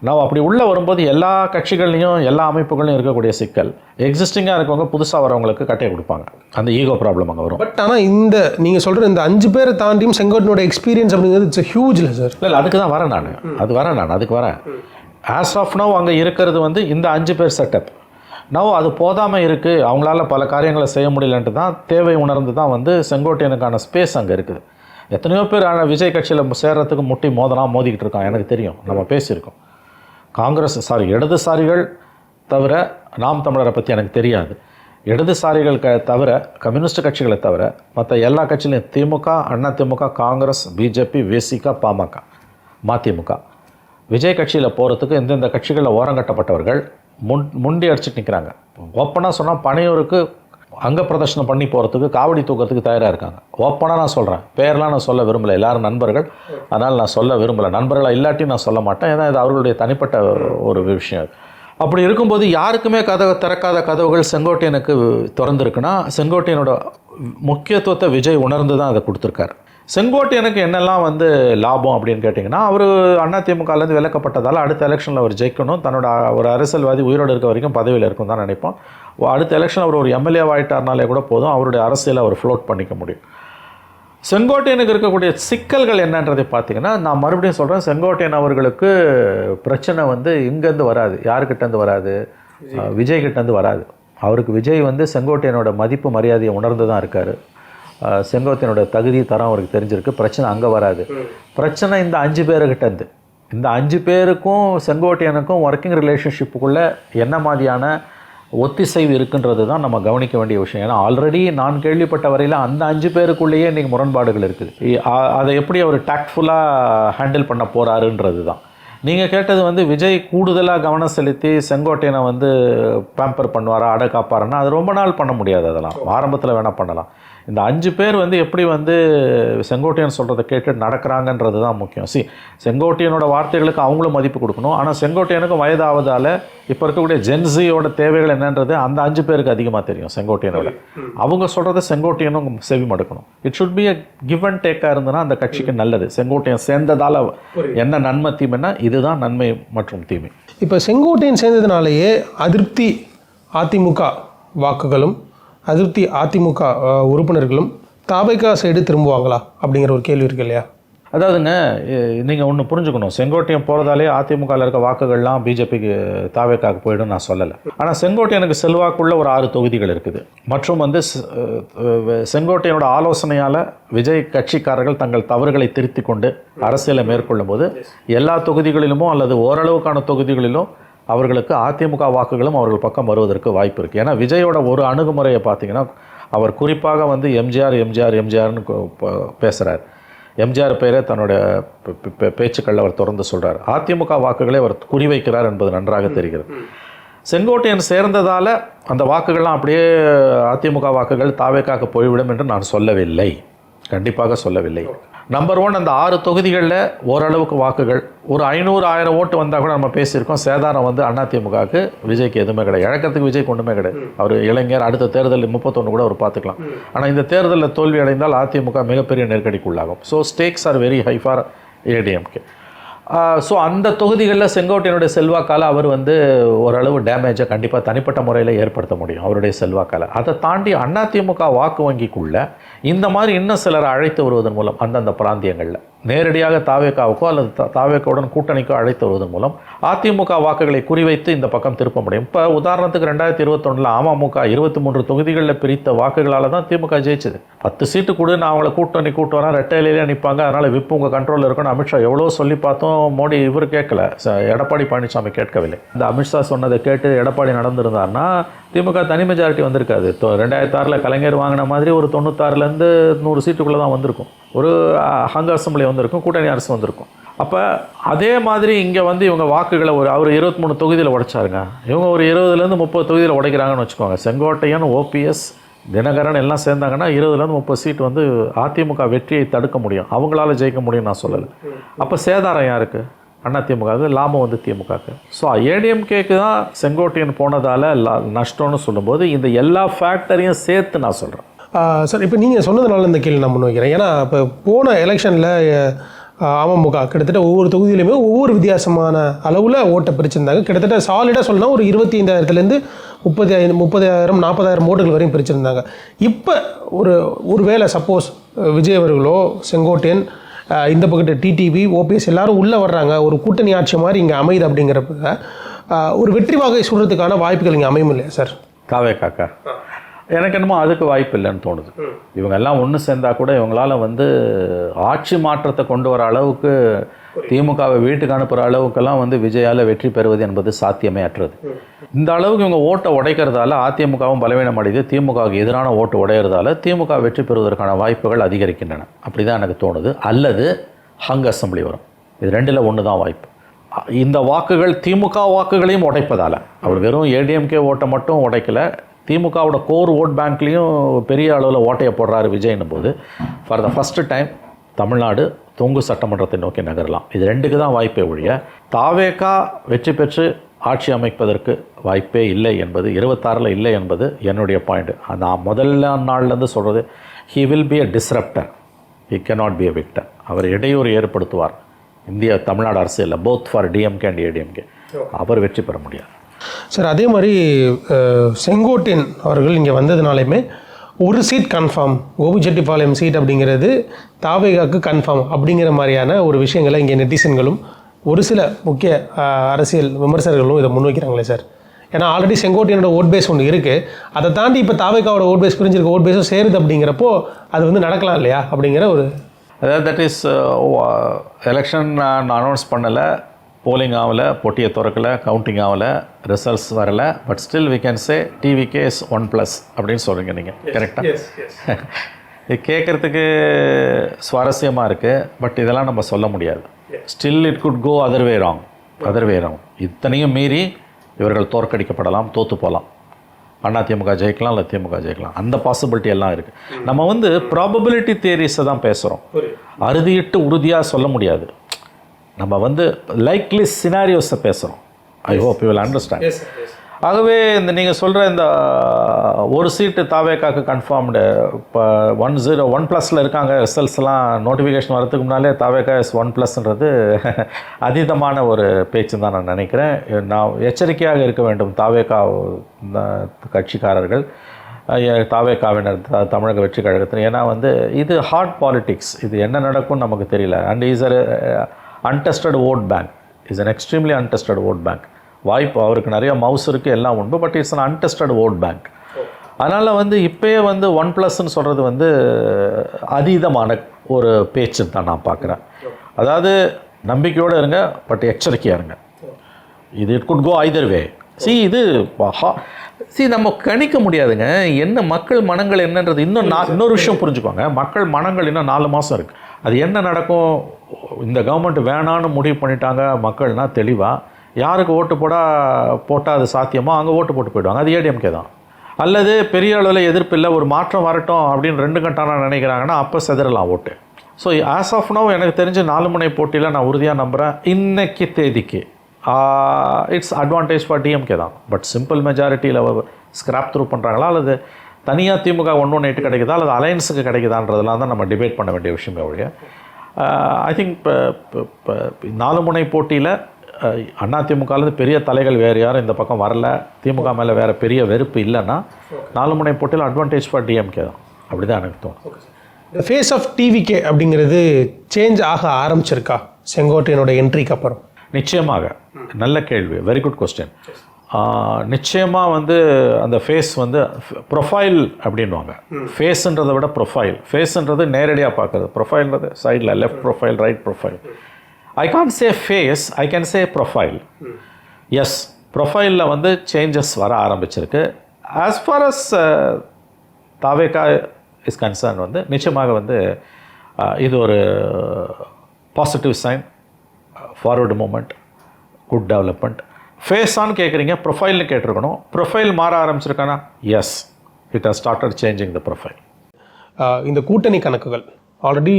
நான் அப்படி உள்ளே வரும்போது எல்லா கட்சிகள்லையும் எல்லா அமைப்புகளையும் இருக்கக்கூடிய சிக்கல், எக்ஸிஸ்டிங்காக இருக்கவங்க புதுசாக வரவங்களுக்கு கட்டையை கொடுப்பாங்க, அந்த ஈகோ ப்ராப்ளம் அங்கே வரும். பட் ஆனால் இந்த நீங்கள் சொல்கிற இந்த 5 பேரை தாண்டியும் செங்கோட்டையனோட எக்ஸ்பீரியன்ஸ் அப்படிங்கிறது இட்ஸ் ஹியூஜ்ல சார். இல்லை அதுக்கு தான் வரேன் நான் அதுக்கு வரேன். ஆஸ் ஆஃப் நவ் அங்கே இருக்கிறது வந்து இந்த 5 பேர் செட்டப். நவ் அது போதாமல் இருக்குது, அவங்களால பல காரியங்களை செய்ய முடியலன்ட்டு தான் தேவை உணர்ந்து தான் வந்து செங்கோட்டையனுக்கான ஸ்பேஸ் அங்கே இருக்குது. எத்தனையோ பேர் விஜய் கட்சியில் சேர்கிறதுக்கு மோதிக்கிட்டு இருக்கான், எனக்கு தெரியும், நம்ம பேசியிருக்கோம். இடதுசாரிகள் தவிர நாம் தமிழரை பற்றி எனக்கு தெரியாது. இடதுசாரிகள் தவிர, கம்யூனிஸ்ட் கட்சிகளை தவிர மற்ற எல்லா கட்சியிலையும் திமுக, அதிமுக, காங்கிரஸ், பிஜேபி, விசிக, பாமக, மதிமுக, விஜய் கட்சியில் போகிறதுக்கு இந்தந்த கட்சிகளில் ஓரங்கட்டப்பட்டவர்கள் முண்டி அடிச்சுட்டு நிற்கிறாங்க. ஓப்பனாக சொன்னால் பனையூருக்கு அங்க பிரதர்ஷனம் பண்ணி போகிறதுக்கு, காவடி தூக்கிறதுக்கு தயாராக இருக்காங்க. ஓப்பனாக நான் சொல்கிறேன், பேரெலாம் நான் சொல்ல விரும்பலை, எல்லாரும் நண்பர்கள், அதனால் நான் சொல்ல விரும்பலை. நண்பர்களாக இல்லாட்டி நான் சொல்ல மாட்டேன், ஏன்னா இது அவர்களுடைய தனிப்பட்ட ஒரு விஷயம். அப்படி இருக்கும்போது யாருக்குமே திறக்காத கதவுகள் செங்கோட்டையனுக்கு திறந்துருக்குன்னா செங்கோட்டையனோட முக்கியத்துவத்தை விஜய் உணர்ந்து தான் அதை கொடுத்துருக்காரு. செங்கோட்டையனுக்கு என்னெல்லாம் வந்து லாபம் அப்படின்னு கேட்டிங்கன்னா, அவர் அதிமுகலேருந்து விலக்கப்பட்டதால் அடுத்த எலெக்ஷனில் அவர் ஜெயிக்கணும், தன்னோட ஒரு அரசியல்வாதி உயிரோடு இருக்க வரைக்கும் பதவியில் இருக்கும் தான் நினைப்போம். அடுத்த எலெக்ஷன் அவர் ஒரு எம்எல்ஏ ஆகிட்டார்னாலே கூட போதும், அவருடைய அரசியலை அவர் ஃப்ளோட் பண்ணிக்க முடியும். செங்கோட்டையனுக்கு இருக்கக்கூடிய சிக்கல்கள் என்னன்றதை பார்த்தீங்கன்னா, நான் மறுபடியும் சொல்கிறேன், செங்கோட்டையன் அவர்களுக்கு பிரச்சனை வந்து இங்கேருந்து வராது, யாருக்கிட்டேருந்து வராது, விஜய்கிட்டேருந்து வராது. அவருக்கு விஜய் வந்து செங்கோட்டையனோட மதிப்பு மரியாதையை உணர்ந்து தான் இருக்கார். செங்கோட்டையனோட தகுதி தரம் அவருக்கு தெரிஞ்சிருக்கு. பிரச்சனை அங்கே வராது, பிரச்சனை இந்த 5 பேருக்கிட்டேருந்து. இந்த 5 பேருக்கும் செங்கோட்டையனுக்கும் ஒர்க்கிங் ரிலேஷன்ஷிப்புக்குள்ளே என்ன மாதிரியான ஒத்திசைவு இருக்குன்றது தான் நம்ம கவனிக்க வேண்டிய விஷயம். ஏன்னா ஆல்ரெடி நான் கேள்விப்பட்ட வரையில் அந்த 5 பேருக்குள்ளேயே இன்றைக்கி முரண்பாடுகள் இருக்குது. அதை எப்படி அவர் டாக்ட்ஃபுல்லாக ஹேண்டில் பண்ண போகிறாருன்றது தான். நீங்கள் கேட்டது வந்து விஜய் கூடுதலாக கவனம் செலுத்தி செங்கோட்டையனை வந்து பேம்பர் பண்ணுவாரா, அடை காப்பாருன்னா அது ரொம்ப நாள் பண்ண முடியாது. அதெல்லாம் ஆரம்பத்தில் வேணால் பண்ணலாம். இந்த 5 பேர் வந்து எப்படி வந்து செங்கோட்டையன் சொல்கிறத கேட்டு நடக்கிறாங்கன்றது தான் முக்கியம். செங்கோட்டையனோட வார்த்தைகளுக்கு அவங்களும் மதிப்பு கொடுக்கணும். ஆனால் செங்கோட்டையனுக்கும் வயதாவதால் இப்போ இருக்கக்கூடிய ஜென்சியோட தேவைகள் என்னன்றது அந்த 5 பேருக்கு அதிகமாக தெரியும் செங்கோட்டையனோட. அவங்க சொல்கிறத செங்கோட்டையனும் செவி மடுக்கணும். It should be a give and டேக்காக இருந்ததுன்னா அந்த கட்சிக்கு நல்லது. செங்கோட்டையன் சேர்ந்ததால் என்ன நன்மை தீமைன்னா இதுதான் நன்மை மற்றும் தீமை. இப்போ செங்கோட்டையன் சேர்ந்ததுனாலேயே அதிருப்தி அதிமுக வாக்குகளும் அதிருப்தி அதிமுக உறுப்பினர்களும் தாவேகா சைடு திரும்புவாங்களா அப்படிங்கிற ஒரு கேள்வி இருக்கு இல்லையா? அதாவதுங்க, நீங்கள் ஒன்று புரிஞ்சுக்கணும், செங்கோட்டையன் போகிறதாலே அதிமுகவில் இருக்க வாக்குகள்லாம் பிஜேபிக்கு தாவேகாவுக்கு போயிடும் நான் சொல்லலை. ஆனால் செங்கோட்டையனுக்கு செல்வாக்குள்ள ஒரு 6 தொகுதிகள் இருக்குது. மற்றும் வந்து செங்கோட்டையனோட ஆலோசனையால் விஜய் கட்சிக்காரர்கள் தங்கள் தவறுகளை திருத்தி கொண்டு அரசியலை மேற்கொள்ளும் போது எல்லா தொகுதிகளிலுமோ அல்லது ஓரளவுக்கான தொகுதிகளிலும் அவர்களுக்கு அதிமுக வாக்குகளும் அவர்கள் பக்கம் வருவதற்கு வாய்ப்பு இருக்குது. ஏன்னா விஜயோட ஒரு அணுகுமுறையை பார்த்தீங்கன்னா, அவர் குறிப்பாக வந்து எம்ஜிஆர்னு பேசுகிறார். எம்ஜிஆர் பெயரை தன்னுடைய பேச்சுக்களில் அவர் தொடர்ந்து சொல்கிறார். அதிமுக வாக்குகளை அவர் குறிவைக்கிறார் என்பது நன்றாக தெரிகிறது. செங்கோட்டையன் சேர்ந்ததால் அந்த வாக்குகள்லாம் அப்படியே அதிமுக வாக்குகள் தாவேக்காக போய்விடும் என்று நான் சொல்லவில்லை, கண்டிப்பாக சொல்லவில்லை. நம்பர் 1, அந்த 6 தொகுதிகளில் ஓரளவுக்கு வாக்குகள் ஒரு 500-1000 ஓட்டு வந்தால் கூட நம்ம பேசியிருக்கோம். சேதாரம் வந்து அதிமுகவுக்கு, விஜய்க்கு எதுவுமே கிடையாது. இழக்கிறதுக்கு விஜய்க்கு ஒன்றுமே கிடையாது. அவர் இளைஞர், அடுத்த தேர்தலில் 31 கூட அவர் பார்த்துக்கலாம். ஆனால் இந்த தேர்தலில் தோல்வி அடைந்தால் அதிமுக மிகப்பெரிய நெருக்கடிக்குள்ளாகும். So stakes are very high for ADMK. So அந்த தொகுதிகளில் செங்கோட்டையனுடைய செல்வாக்கால் அவர் வந்து ஓரளவு டேமேஜை கண்டிப்பாக தனிப்பட்ட முறையில் ஏற்படுத்த முடியும் அவருடைய செல்வாக்கால். அதை தாண்டி அதிமுக வாக்கு வங்கிக்குள்ளே இந்த மாதிரி இன்னும் சிலரை அழைத்து வருவதன் மூலம் அந்தந்த பிராந்தியங்களில் நேரடியாக தாவேகாவுக்கோ அல்லது தாவேகாவுடன் கூட்டணிக்கோ அழைத்து வருவதன் மூலம் அதிமுக வாக்குகளை குறிவைத்து இந்த பக்கம் திருப்ப முடியும். இப்போ உதாரணத்துக்கு 2021 அமமுக 23 தொகுதிகளில் பிரித்த வாக்குகளால் தான் திமுக ஜெயிச்சது. 10 சீட்டு கூட நான் அவங்கள கூட்டு வரேன், ரெட்டையிலேயே நிற்பாங்க, அதனால் விப்பு உங்கள் கண்ட்ரோலில் இருக்கணும் அமித்ஷா எவ்வளோ சொல்லி பார்த்தோம். மோடி இவர் கேட்கல, எடப்பாடி பழனிசாமி கேட்கவில்லை. இந்த அமித்ஷா சொன்னதை கேட்டு எடப்பாடி நடந்திருந்தார்னா திமுக தனி மெஜாரிட்டி வந்திருக்காது. 2006 கலைஞர் வாங்கின மாதிரி ஒரு 96லேருந்து 100 சீட்டுக்குள்ளே தான் வந்திருக்கும். ஒரு ஹங் அசம்பிளி வந்திருக்கும், கூட்டணி அரசு வந்திருக்கும். அப்போ அதே மாதிரி இங்கே வந்து இவங்க வாக்குகளை அவர் 23 தொகுதியில் உடைச்சாருங்க. இவங்க ஒரு 20லேருந்து 30 தொகுதியில் உடைக்கிறாங்கன்னு வச்சுக்கோங்க. செங்கோட்டையன், ஓபிஎஸ், தினகரன் எல்லாம் சேர்ந்தாங்கன்னா 20லேருந்து 30 சீட் வந்து அதிமுக வெற்றியை தடுக்க முடியும், அவங்களால ஜெயிக்க முடியும் நான் சொல்லலை. அப்போ சேதாரம் யாருக்கு? அதிமுக லாபம் வந்து திமுகக்கு. ஸோ ஏடிஎம்கேக்கு தான் செங்கோட்டையன் போனதால் நஷ்டம்னு சொல்லும்போது இந்த எல்லா ஃபேக்டரையும் சேர்த்து நான் சொல்கிறேன். சார், இப்போ நீங்கள் சொன்னதுனால இந்த கேள்வி நான் முன் வைக்கிறேன். ஏன்னா இப்போ போன எலெக்ஷனில் அமமுக கிட்டத்தட்ட ஒவ்வொரு தொகுதியிலுமே ஒவ்வொரு வித்தியாசமான அளவில் ஓட்டை பிரிச்சிருந்தாங்க. கிட்டத்தட்ட சாலிடாக சொல்லலாம் ஒரு 25,000லேருந்து 30,000 40,000 ஓட்டுகள் வரையும் பிரிச்சிருந்தாங்க. இப்போ ஒரு வேளை சப்போஸ் விஜய் அவர்களோ செங்கோட்டையன் இந்த பக்கத்து டிடிவி ஓபிஎஸ் எல்லாரும் உள்ளே வர்றாங்க, ஒரு கூட்டணி ஆட்சி மாதிரி இங்கே அமையுது அப்படிங்கிறப்ப ஒரு வெற்றி வாகை சுடுறதுக்கான வாய்ப்புகள் இங்கே அமையும் இல்லையா சார்? காக்கா எனக்கு என்னமோ அதுக்கு வாய்ப்பு இல்லைன்னு தோணுது. இவங்க எல்லாம் ஒன்று சேர்ந்தா கூட இவங்களால வந்து ஆட்சி மாற்றத்தை கொண்டு வர அளவுக்கு திமுகவை வீட்டுக்கு அனுப்புகிற அளவுக்கெல்லாம் வந்து விஜயால் வெற்றி பெறுவது என்பது சாத்தியமே அற்றது. இந்த அளவுக்கு இவங்க ஓட்டை உடைக்கிறதால அதிமுகவும் பலவீனம் அடையுது, திமுகவுக்கு எதிரான ஓட்டு உடையிறதால திமுக வெற்றி பெறுவதற்கான வாய்ப்புகள் அதிகரிக்கின்றன. அப்படி தான் எனக்கு தோணுது. அல்லது ஹங் அசம்பிளி வரும். இது ரெண்டில் ஒன்று தான் வாய்ப்பு. இந்த வாக்குகள் திமுக வாக்குகளையும் உடைப்பதால், அவர் வெறும் ஏடிஎம்கே ஓட்டை மட்டும் உடைக்கலை, திமுகவோட கோர் ஓட் பேங்க்லேயும் பெரிய அளவில் ஓட்டையை போடுறாரு விஜய்னும் போது for the first time Tamil Nadu தொங்கு சட்டமன்றத்தை நோக்கி நகரலாம். இது ரெண்டுக்கு தான் வாய்ப்பே ஒழிய தாவேகா வெற்றி பெற்று ஆட்சி அமைப்பதற்கு வாய்ப்பே இல்லை என்பது 26 இல்லை என்பது என்னுடைய பாயிண்ட். நான் முதல்ல நாள்லேருந்து சொல்கிறது, he will be a disrupter, he cannot be a victor. அவர் இடையூறு ஏற்படுத்துவார் தமிழ்நாடு அரசியலில், both for DMK and ADMK. அவர் வெற்றி பெற முடியாது சார். அதே மாதிரி செங்கோட்டையன் அவர்கள் இங்கே வந்ததுனாலுமே ஒரு சீட் கன்ஃபார்ம், கோபிச்செட்டிப்பாளையம் சீட் அப்படிங்கிறது தாவேகாவுக்கு கன்ஃபார்ம் அப்படிங்கிற மாதிரியான ஒரு விஷயங்களை இங்கே நெட்டிசன்களும் ஒரு சில முக்கிய அரசியல் விமர்சகர்களும் இதை முன்வைக்கிறாங்களே சார். ஏன்னா ஆல்ரெடி செங்கோட்டையனோட ஓட் பேஸ் ஒன்று இருக்குது, அதை தாண்டி இப்போ தாவேகாவோட ஓட் பேஸ் பிரிஞ்சிருக்க ஓட் பேஸும் சேருது அப்படிங்கிறப்போ அது வந்து நடக்கலாம் இல்லையா அப்படிங்கிற ஒரு, அதாவது தட் இஸ் எலெக்ஷன் அனௌன்ஸ் பண்ணலை, போலிங் ஆகலை, பொட்டியை திறக்கலை, கவுண்டிங் ஆகலை, ரிசல்ட்ஸ் வரலை, but still we can say TVK is 1+ அப்படின்னு சொல்கிறீங்க நீங்கள், கரெக்டாக? இது கேட்குறதுக்கு சுவாரஸ்யமாக இருக்குது, பட் இதெல்லாம் நம்ம சொல்ல முடியாது. Still it could go other way wrong. இத்தனையும் மீறி இவர்கள் தோற்கடிக்கப்படலாம், தோற்று போகலாம். அதிமுக ஜெயிக்கலாம், இல்லை திமுக ஜெயிக்கலாம். அந்த பாசிபிலிட்டி எல்லாம் இருக்குது. நம்ம வந்து ப்ராபபிலிட்டி தியரிஸை தான் பேசுகிறோம், அறுதியிட்டு உறுதியாக சொல்ல முடியாது. நம்ம வந்து லைக்லி சினாரியோஸை பேசுகிறோம். I hope you will understand. ஆகவே இந்த நீங்கள் சொல்கிற இந்த ஒரு சீட்டு தாவேக்காக்கு கன்ஃபார்ம்டு இப்போ 1+ல் இருக்காங்க. ரிசல்ட்ஸ்லாம் நோட்டிஃபிகேஷன் வரதுக்கு முன்னாலே தாவேக்கா இஸ் 1+ன்றது அதீதமான ஒரு பேச்சு தான் நான் நினைக்கிறேன். நான் எச்சரிக்கையாக இருக்க வேண்டும் தாவேக்கா கட்சிக்காரர்கள், தாவேக்காவினர், தமிழக வெற்றி கழகத்தில். ஏன்னா வந்து இது ஹார்ட் பாலிட்டிக்ஸ், இது என்ன நடக்கும்னு நமக்கு தெரியல. And is untested vote bank, is an extremely untested vote bank. வாய்ப்பு அவருக்கு நிறைய மவுஸ் இருக்குது, எல்லாம் உண்டு, but it's an untested vote bank. அதனால் வந்து இப்போயே வந்து 1+ன்னு சொல்கிறது வந்து அதீதமான ஒரு பேச்சு தான் நான் பார்க்குறேன். அதாவது நம்பிக்கையோடு இருங்க, பட் எச்சரிக்கையாக இருங்க. இது இட் குட் கோ ஐதர் வே. நம்ம கணிக்க முடியாதுங்க என்ன மக்கள் மனங்கள் என்னன்றது. இன்னொரு விஷயம் புரிஞ்சுக்கோங்க, மக்கள் மனங்கள் இன்னும் 4 மாதம் இருக்குது. அது என்ன நடக்கும், இந்த கவர்மெண்ட் வேணான்னு முடிவு பண்ணிட்டாங்க மக்கள்னால் தெளிவாக யாருக்கு ஓட்டு போட்டால் அது சாத்தியமோ அங்கே ஓட்டு போட்டு போயிடுவாங்க. அது ஏடிஎம்கே தான். அல்லது பெரிய அளவில் எதிர்ப்பு இல்லை, ஒரு மாற்றம் வரட்டும் அப்படின்னு 2 கட்டான நினைக்கிறாங்கன்னா அப்போ செதறலாம் ஓட்டு. ஸோ ஆஸ் ஆஃப் நோ எனக்கு தெரிஞ்சு 4 முனை போட்டியில் நான் உறுதியாக நம்புகிறேன் இன்னைக்கு தேதிக்கு இட்ஸ் அட்வான்டேஜ் ஃபார் டிஎம்கே தான். பட் சிம்பிள் மெஜாரிட்டியில் ஸ்கிராப் த்ரூ பண்ணுறாங்களா, அல்லது தனியாக திமுக 118 கிடைக்குதா, அல்லது அலையன்ஸுக்கு கிடைக்குதான்றதெல்லாம் தான் நம்ம டிபேட் பண்ண வேண்டிய விஷயமே ஒழிய ஐ திங்க் இப்போ 4 முனை போட்டியில் அதிமுகலேருந்து பெரிய தலைகள் வேறு யாரும் இந்த பக்கம் வரல, திமுக மேலே வேறு பெரிய வெறுப்பு இல்லைன்னா 4 முனை போட்டியில் அட்வான்டேஜ் ஃபார் டிஎம்கே தான். அப்படி தான் எனக்கு தோணும். இந்த ஃபேஸ் ஆஃப் டிவிகே அப்படிங்கிறது சேஞ்ச் ஆக ஆரம்பிச்சிருக்கா செங்கோட்டையனோட என்ட்ரிக்கு அப்புறம்? நிச்சயமாக. நல்ல கேள்வி, வெரி குட் கொஸ்டின். நிச்சயமாக வந்து அந்த ஃபேஸ் வந்து ப்ரொஃபைல் அப்படின்வாங்க. ஃபேஸுன்றதை விட ஃபேஸுன்றது நேரடியாக பார்க்குறது, ப்ரொஃபைல்ன்றது சைடில் left profile, right profile. I can't say face, I can say profile. Yes, ப்ரொஃபைலில் வந்து சேஞ்சஸ் வர ஆரம்பிச்சிருக்கு. As far as Thaveka is concern வந்து நிச்சயமாக வந்து இது ஒரு positive sign, forward movement, good development. Face on கேட்குறீங்க, ப்ரொஃபைல்னு கேட்டிருக்கணும். ப்ரொஃபைல் மாற ஆரம்பிச்சிருக்கானா? Yes, it has started changing the profile. இந்த கூட்டணி கணக்குகள் ஆல்ரெடி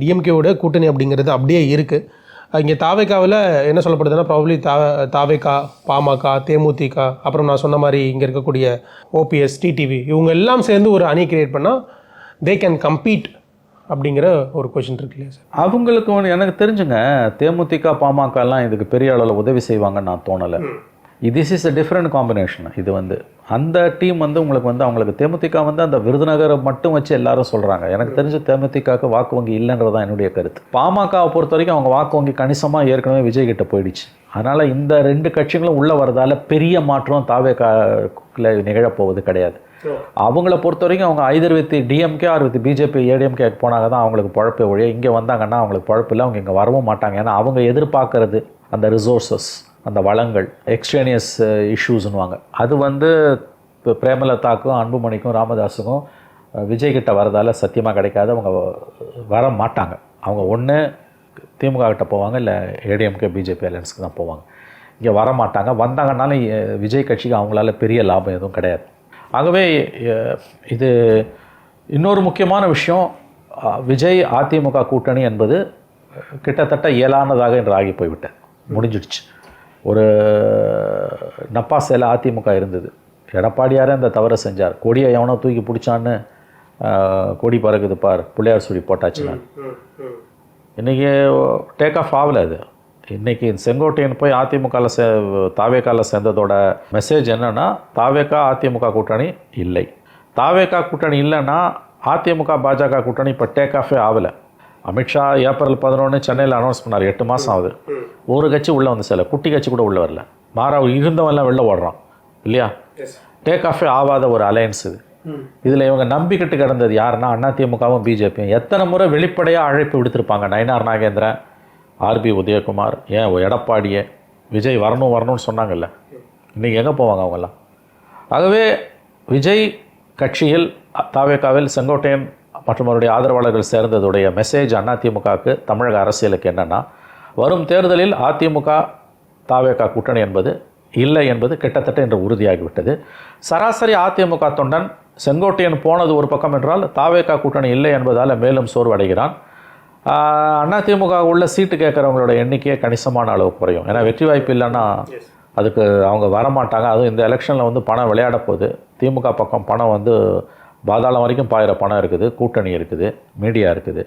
டிஎம்கேவோட கூட்டணி அப்படிங்கிறது அப்படியே இருக்குது. இங்கே தாவேக்காவில் என்ன சொல்லப்படுதுன்னா ப்ராபப்ளி தாவேக்கா, பாமக, தேமுதிக, அப்புறம் நான் சொன்ன மாதிரி இங்கே இருக்கக்கூடிய ஓபிஎஸ், டிடிவி இவங்க எல்லாம் சேர்ந்து ஒரு அணி கிரியேட் பண்ணால் தே கேன் கம்பீட் அப்படிங்கிற ஒரு கொஷின் இருக்கு இல்லையா சார்? அவங்களுக்கு எனக்கு தெரிஞ்சுங்க, தேமுதிக, பாமகலாம் இதுக்கு பெரிய அளவில் உதவி செய்வாங்கன்னு நான் தோணலை. This is a different combination. இது வந்து அந்த டீம் வந்து அவங்களுக்கு தேமுதிக வந்து அந்த விருதுநகரை மட்டும் வச்சு எல்லாரும் சொல்கிறாங்க. எனக்கு தெரிஞ்ச தேமுதிகவுக்கு வாக்கு வங்கி இல்லைன்றது தான் என்னுடைய கருத்து. பாமகவை பொறுத்த வரைக்கும் அவங்க வாக்கு வங்கி கணிசமாக ஏற்கனவே விஜய் கிட்ட போயிடுச்சு. அதனால் இந்த 2 கட்சிகளும் உள்ளே வரதால பெரிய மாற்றம் தாவேக்காவில் நிகழப்போவது கிடையாது. அவங்கள பொறுத்த வரைக்கும் அவங்க either with DMK or with BJP, ADMK போனாங்க தான் அவங்களுக்கு பழப்பே ஒழிய இங்கே வந்தாங்கன்னா அவங்களுக்கு பழப்பு இல்லை. அவங்க இங்கே வரவும் மாட்டாங்க. ஏன்னா அவங்க எதிர்பார்க்கறது அந்த ரிசோர்ஸஸ், அந்த வளங்கள், எக்ஸ்ட்ரேனியஸ் இஷ்யூஸ்னுவாங்க. அது வந்து இப்போ பிரேமலதாக்கும், அன்புமணிக்கும், ராமதாஸுக்கும் விஜய்கிட்ட வரதால் சத்தியமாக கிடைக்காது. அவங்க வர மாட்டாங்க. அவங்க ஒன்று திமுக கிட்ட போவாங்க, இல்லை ஏடிஎம்கே பிஜேபி அலையன்ஸுக்கு தான் போவாங்க. இங்கே வர மாட்டாங்க. வந்தாங்கன்னாலும் விஜய் கட்சிக்கு அவங்களால பெரிய லாபம் எதுவும் கிடையாது. ஆகவே இது இன்னொரு முக்கியமான விஷயம், விஜய் அதிமுக கூட்டணி என்பது கிட்டத்தட்ட இயலானதாக இன்று ஆகி போய்விட்டது, முடிஞ்சிடுச்சு. ஒரு நப்பாசையில் அதிமுக இருந்தது. எடப்பாடியாரே அந்த தவறை செஞ்சார். கொடியை எவனோ தூக்கி பிடிச்சான்னு கொடி பறக்குது பார், பிள்ளையார் சுடி போட்டாச்சுன்னா இன்றைக்கி டேக் ஆஃப் ஆகலை. அது இன்றைக்கி செங்கோட்டையன் போய் அதிமுகவில் தாவேக்காவில் சேர்ந்ததோட மெசேஜ் என்னென்னா, தாவேக்கா அதிமுக கூட்டணி இல்லை. தாவேக்கா கூட்டணி இல்லைன்னா அதிமுக பாஜக கூட்டணி இப்போ டேக் ஆஃபே ஆகலை. அமித்ஷா ஏப்ரல் 11 சென்னையில் அனௌன்ஸ் பண்ணார். 8 மாதம் ஆகுது. ஒரு கட்சி உள்ளே வந்து சில குட்டி கட்சி கூட உள்ளே வரல. மாறா இருந்தவெல்லாம் வெளில ஓடுறான் இல்லையா? டேக் ஆஃபே ஆகாத ஒரு அலையன்ஸ் இது. இதில் இவங்க நம்பிக்கிட்டு கிடந்தது யாருன்னா அதிமுகவும் பிஜேபியும். எத்தனை முறை வெளிப்படையாக அழைப்பு விடுத்திருப்பாங்க. நயினார் நாகேந்திரன், ஆர்பி உதயகுமார், ஏன் எடப்பாடியே, விஜய் வரணும்னு சொன்னாங்கல்ல. இன்றைக்கி எங்கே போவாங்க அவங்கெல்லாம்? ஆகவே விஜய் கட்சியில் தாவேக்காவில் செங்கோட்டையன் மற்றும் அவருடைய ஆதரவாளர்கள் சேர்ந்ததுடைய மெசேஜ் அதிமுகவுக்கு, தமிழக அரசியலுக்கு என்னென்னா, வரும் தேர்தலில் அதிமுக தாவேக்கா கூட்டணி என்பது இல்லை என்பது கிட்டத்தட்ட இன்று உறுதியாகிவிட்டது. சராசரி அதிமுக தொண்டன் செங்கோட்டையன் போனது ஒரு பக்கம் என்றால், தாவேக்கா கூட்டணி இல்லை என்பதால் மேலும் சோர்வடைகிறான். அதிமுக உள்ள சீட்டு கேட்குறவங்களோட எண்ணிக்கையே கணிசமான அளவு குறையும். ஏன்னா வெற்றி வாய்ப்பு இல்லைன்னா அதுக்கு அவங்க வரமாட்டாங்க. அதுவும் இந்த எலெக்ஷனில் வந்து பணம் விளையாட போகுது. திமுக பக்கம் பணம் வந்து பாதாளம் வரைக்கும் பாயிற பணம் இருக்குது, கூட்டணி இருக்குது, மீடியா இருக்குது.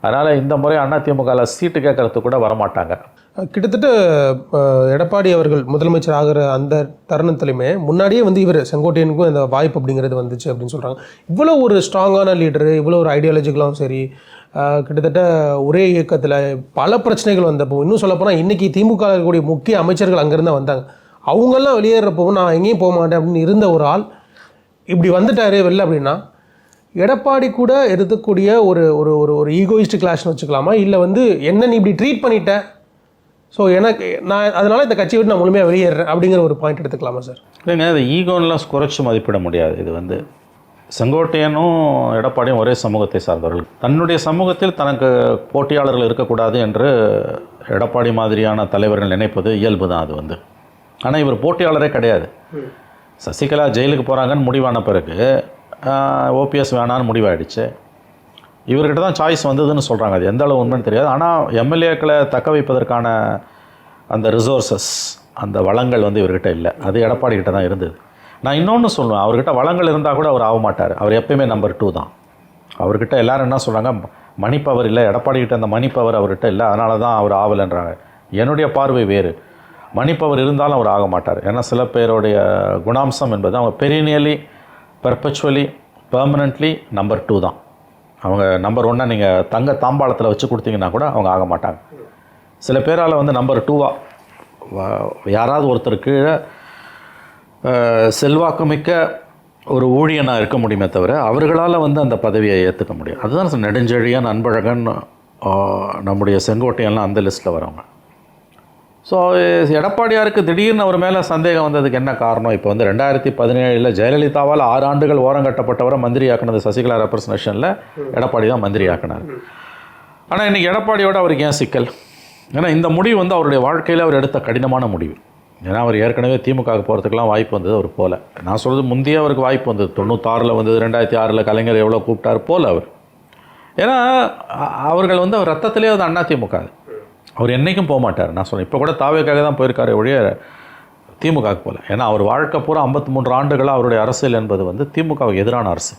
அதனால் இந்த முறை அதிமுகவில் சீட்டு கேட்கறதுக்கு கூட வரமாட்டாங்க. கிட்டத்தட்ட எடப்பாடி அவர்கள் முதலமைச்சர் ஆகிற அந்த தருணத்துலையுமே முன்னாடியே வந்து இவர் செங்கோட்டையனுக்கும் இந்த வாய்ப்பு அப்படிங்கிறது வந்துச்சு அப்படின்னு சொல்கிறாங்க. இவ்வளோ ஒரு ஸ்ட்ராங்கான லீடரு, இவ்வளோ ஒரு ஐடியாலஜிக்கெலாம் சரி, கிட்டத்தட்ட ஒரே இயக்கத்தில் பல பிரச்சனைகள் வந்தப்போ, இன்னும் சொல்லப்போனால் இன்றைக்கி திமுக இருக்கக்கூடிய முக்கிய அமைச்சர்கள் அங்கேருந்து வந்தாங்க. அவங்கெல்லாம் வெளியேறப்போ நான் எங்கேயும் போக மாட்டேன் அப்படின்னு இருந்த ஒரு ஆள் இப்படி வந்துட்டாரு வெளில அப்படின்னா, எடப்பாடி கூட இருக்கக்கூடிய ஒரு ஒரு ஒரு ஈகோயிஸ்ட் கிளாஷ்னு வச்சுக்கலாமா? இல்லை வந்து என்ன நீ இப்படி ட்ரீட் பண்ணிட்டேன், ஸோ எனக்கு நான் அதனால் இந்த கட்சியை விட்டு நான் முழுமையாக வெளியேறேன் அப்படிங்கிற ஒரு பாயிண்ட் எடுத்துக்கலாமா சார்? இல்லைங்க, அது ஈகோன்னெலாம் குறைச்சி மதிப்பிட முடியாது. இது வந்து செங்கோட்டையனும் எடப்பாடியும் ஒரே சமூகத்தை சார்ந்தவர்கள். தன்னுடைய சமூகத்தில் தனக்கு போட்டியாளர்கள் இருக்கக்கூடாது என்று எடப்பாடி மாதிரியான தலைவர்கள் நினைப்பது இயல்பு தான். அது வந்து ஆனால் இவர் போட்டியாளரே கிடையாது. சசிகலா ஜெயிலுக்கு போகிறாங்கன்னு முடிவான பிறகு ஓபிஎஸ் வேணான்னு முடிவாயிடுச்சு. இவர்கிட்ட தான் சாய்ஸ் வந்ததுன்னு சொல்கிறாங்க. அது எந்த அளவு உண்மைன்னு தெரியாது. ஆனால் எம்எல்ஏக்களை தக்க வைப்பதற்கான அந்த ரிசோர்ஸஸ், அந்த வளங்கள் வந்து இவர்கிட்ட இல்லை. அது எடப்பாடி கிட்ட தான் இருந்தது. நான் இன்னொன்று சொல்லுவேன், அவர்கிட்ட வளங்கள் இருந்தால் கூட அவர் ஆக மாட்டார். அவர் எப்பயுமே நம்பர் 2 தான். அவர்கிட்ட எல்லோரும் என்ன சொல்கிறாங்க, மணி பவர் இல்லை, எடப்பாடி கிட்ட அந்த மணி பவர் அவர்கிட்ட இல்லை, அதனால தான் அவர் ஆகலைன்றாங்க. என்னுடைய பார்வை வேறு. மணி பவர் இருந்தாலும் அவர் ஆக மாட்டார். ஏன்னா சில பேருடைய குணாம்சம் என்பது அவங்க பெரினியலி, பெர்பச்சுவலி, பெர்மனெண்ட்லி நம்பர் 2 தான். அவங்க நம்பர் 1 நீங்கள் தங்க தாம்பாளத்தில் வச்சு கொடுத்தீங்கன்னா கூட அவங்க ஆக மாட்டாங்க. சில பேரால் வந்து நம்பர் 2 யாராவது ஒருத்தர் கீழே செல்வாக்குமிக்க ஒரு ஊழியனாக இருக்க முடியுமே தவிர அவர்களால் வந்து அந்த பதவியை ஏற்றுக்க முடியும். அதுதான் நெடுஞ்செழியன், அன்பழகன், நம்முடைய செங்கோட்டையெல்லாம் அந்த லிஸ்ட்டில் வரவங்க. ஸோ எடப்பாடியாருக்கு திடீர்னு அவர் மேலே சந்தேகம் வந்ததுக்கு என்ன காரணம்? இப்போ வந்து 2017 ஜெயலலிதாவால் 6 ஆண்டுகள் ஓரங்கட்டப்பட்டவரை மந்திரி ஆக்கினது சசிகலா ரெப்ரசன்டேஷனில் எடப்பாடி தான் மந்திரி ஆக்கினார். ஆனால் இன்றைக்கி எடப்பாடியோட அவருக்கு ஏன் சிக்கல்? ஏன்னா இந்த முடிவு வந்து அவருடைய வாழ்க்கையில் அவர் எடுத்த கடினமான முடிவு. ஏன்னா அவர் ஏற்கனவே திமுகவுக்கு போகிறதுக்கெலாம் வாய்ப்பு வந்தது. அவர் போல. நான் சொல்கிறது முந்தைய அவருக்கு வாய்ப்பு வந்தது. 96 வந்தது, 2006 கலைஞர் எவ்வளோ கூப்பிட்டார் போல அவர். ஏன்னா அவர்கள் வந்து அவர் ரத்தத்திலே அது அதிமுக. அவர் என்றைக்கும் போக மாட்டார். நான் சொன்னேன், இப்போ கூட தாவேக்காக தான் போயிருக்காரு ஒழிய திமுகவுக்கு போகல. ஏன்னா அவர் வாழ்க்கை பூரா 53 ஆண்டுகளாக அவருடைய அரசியல் என்பது வந்து திமுகவுக்கு எதிரான அரசு.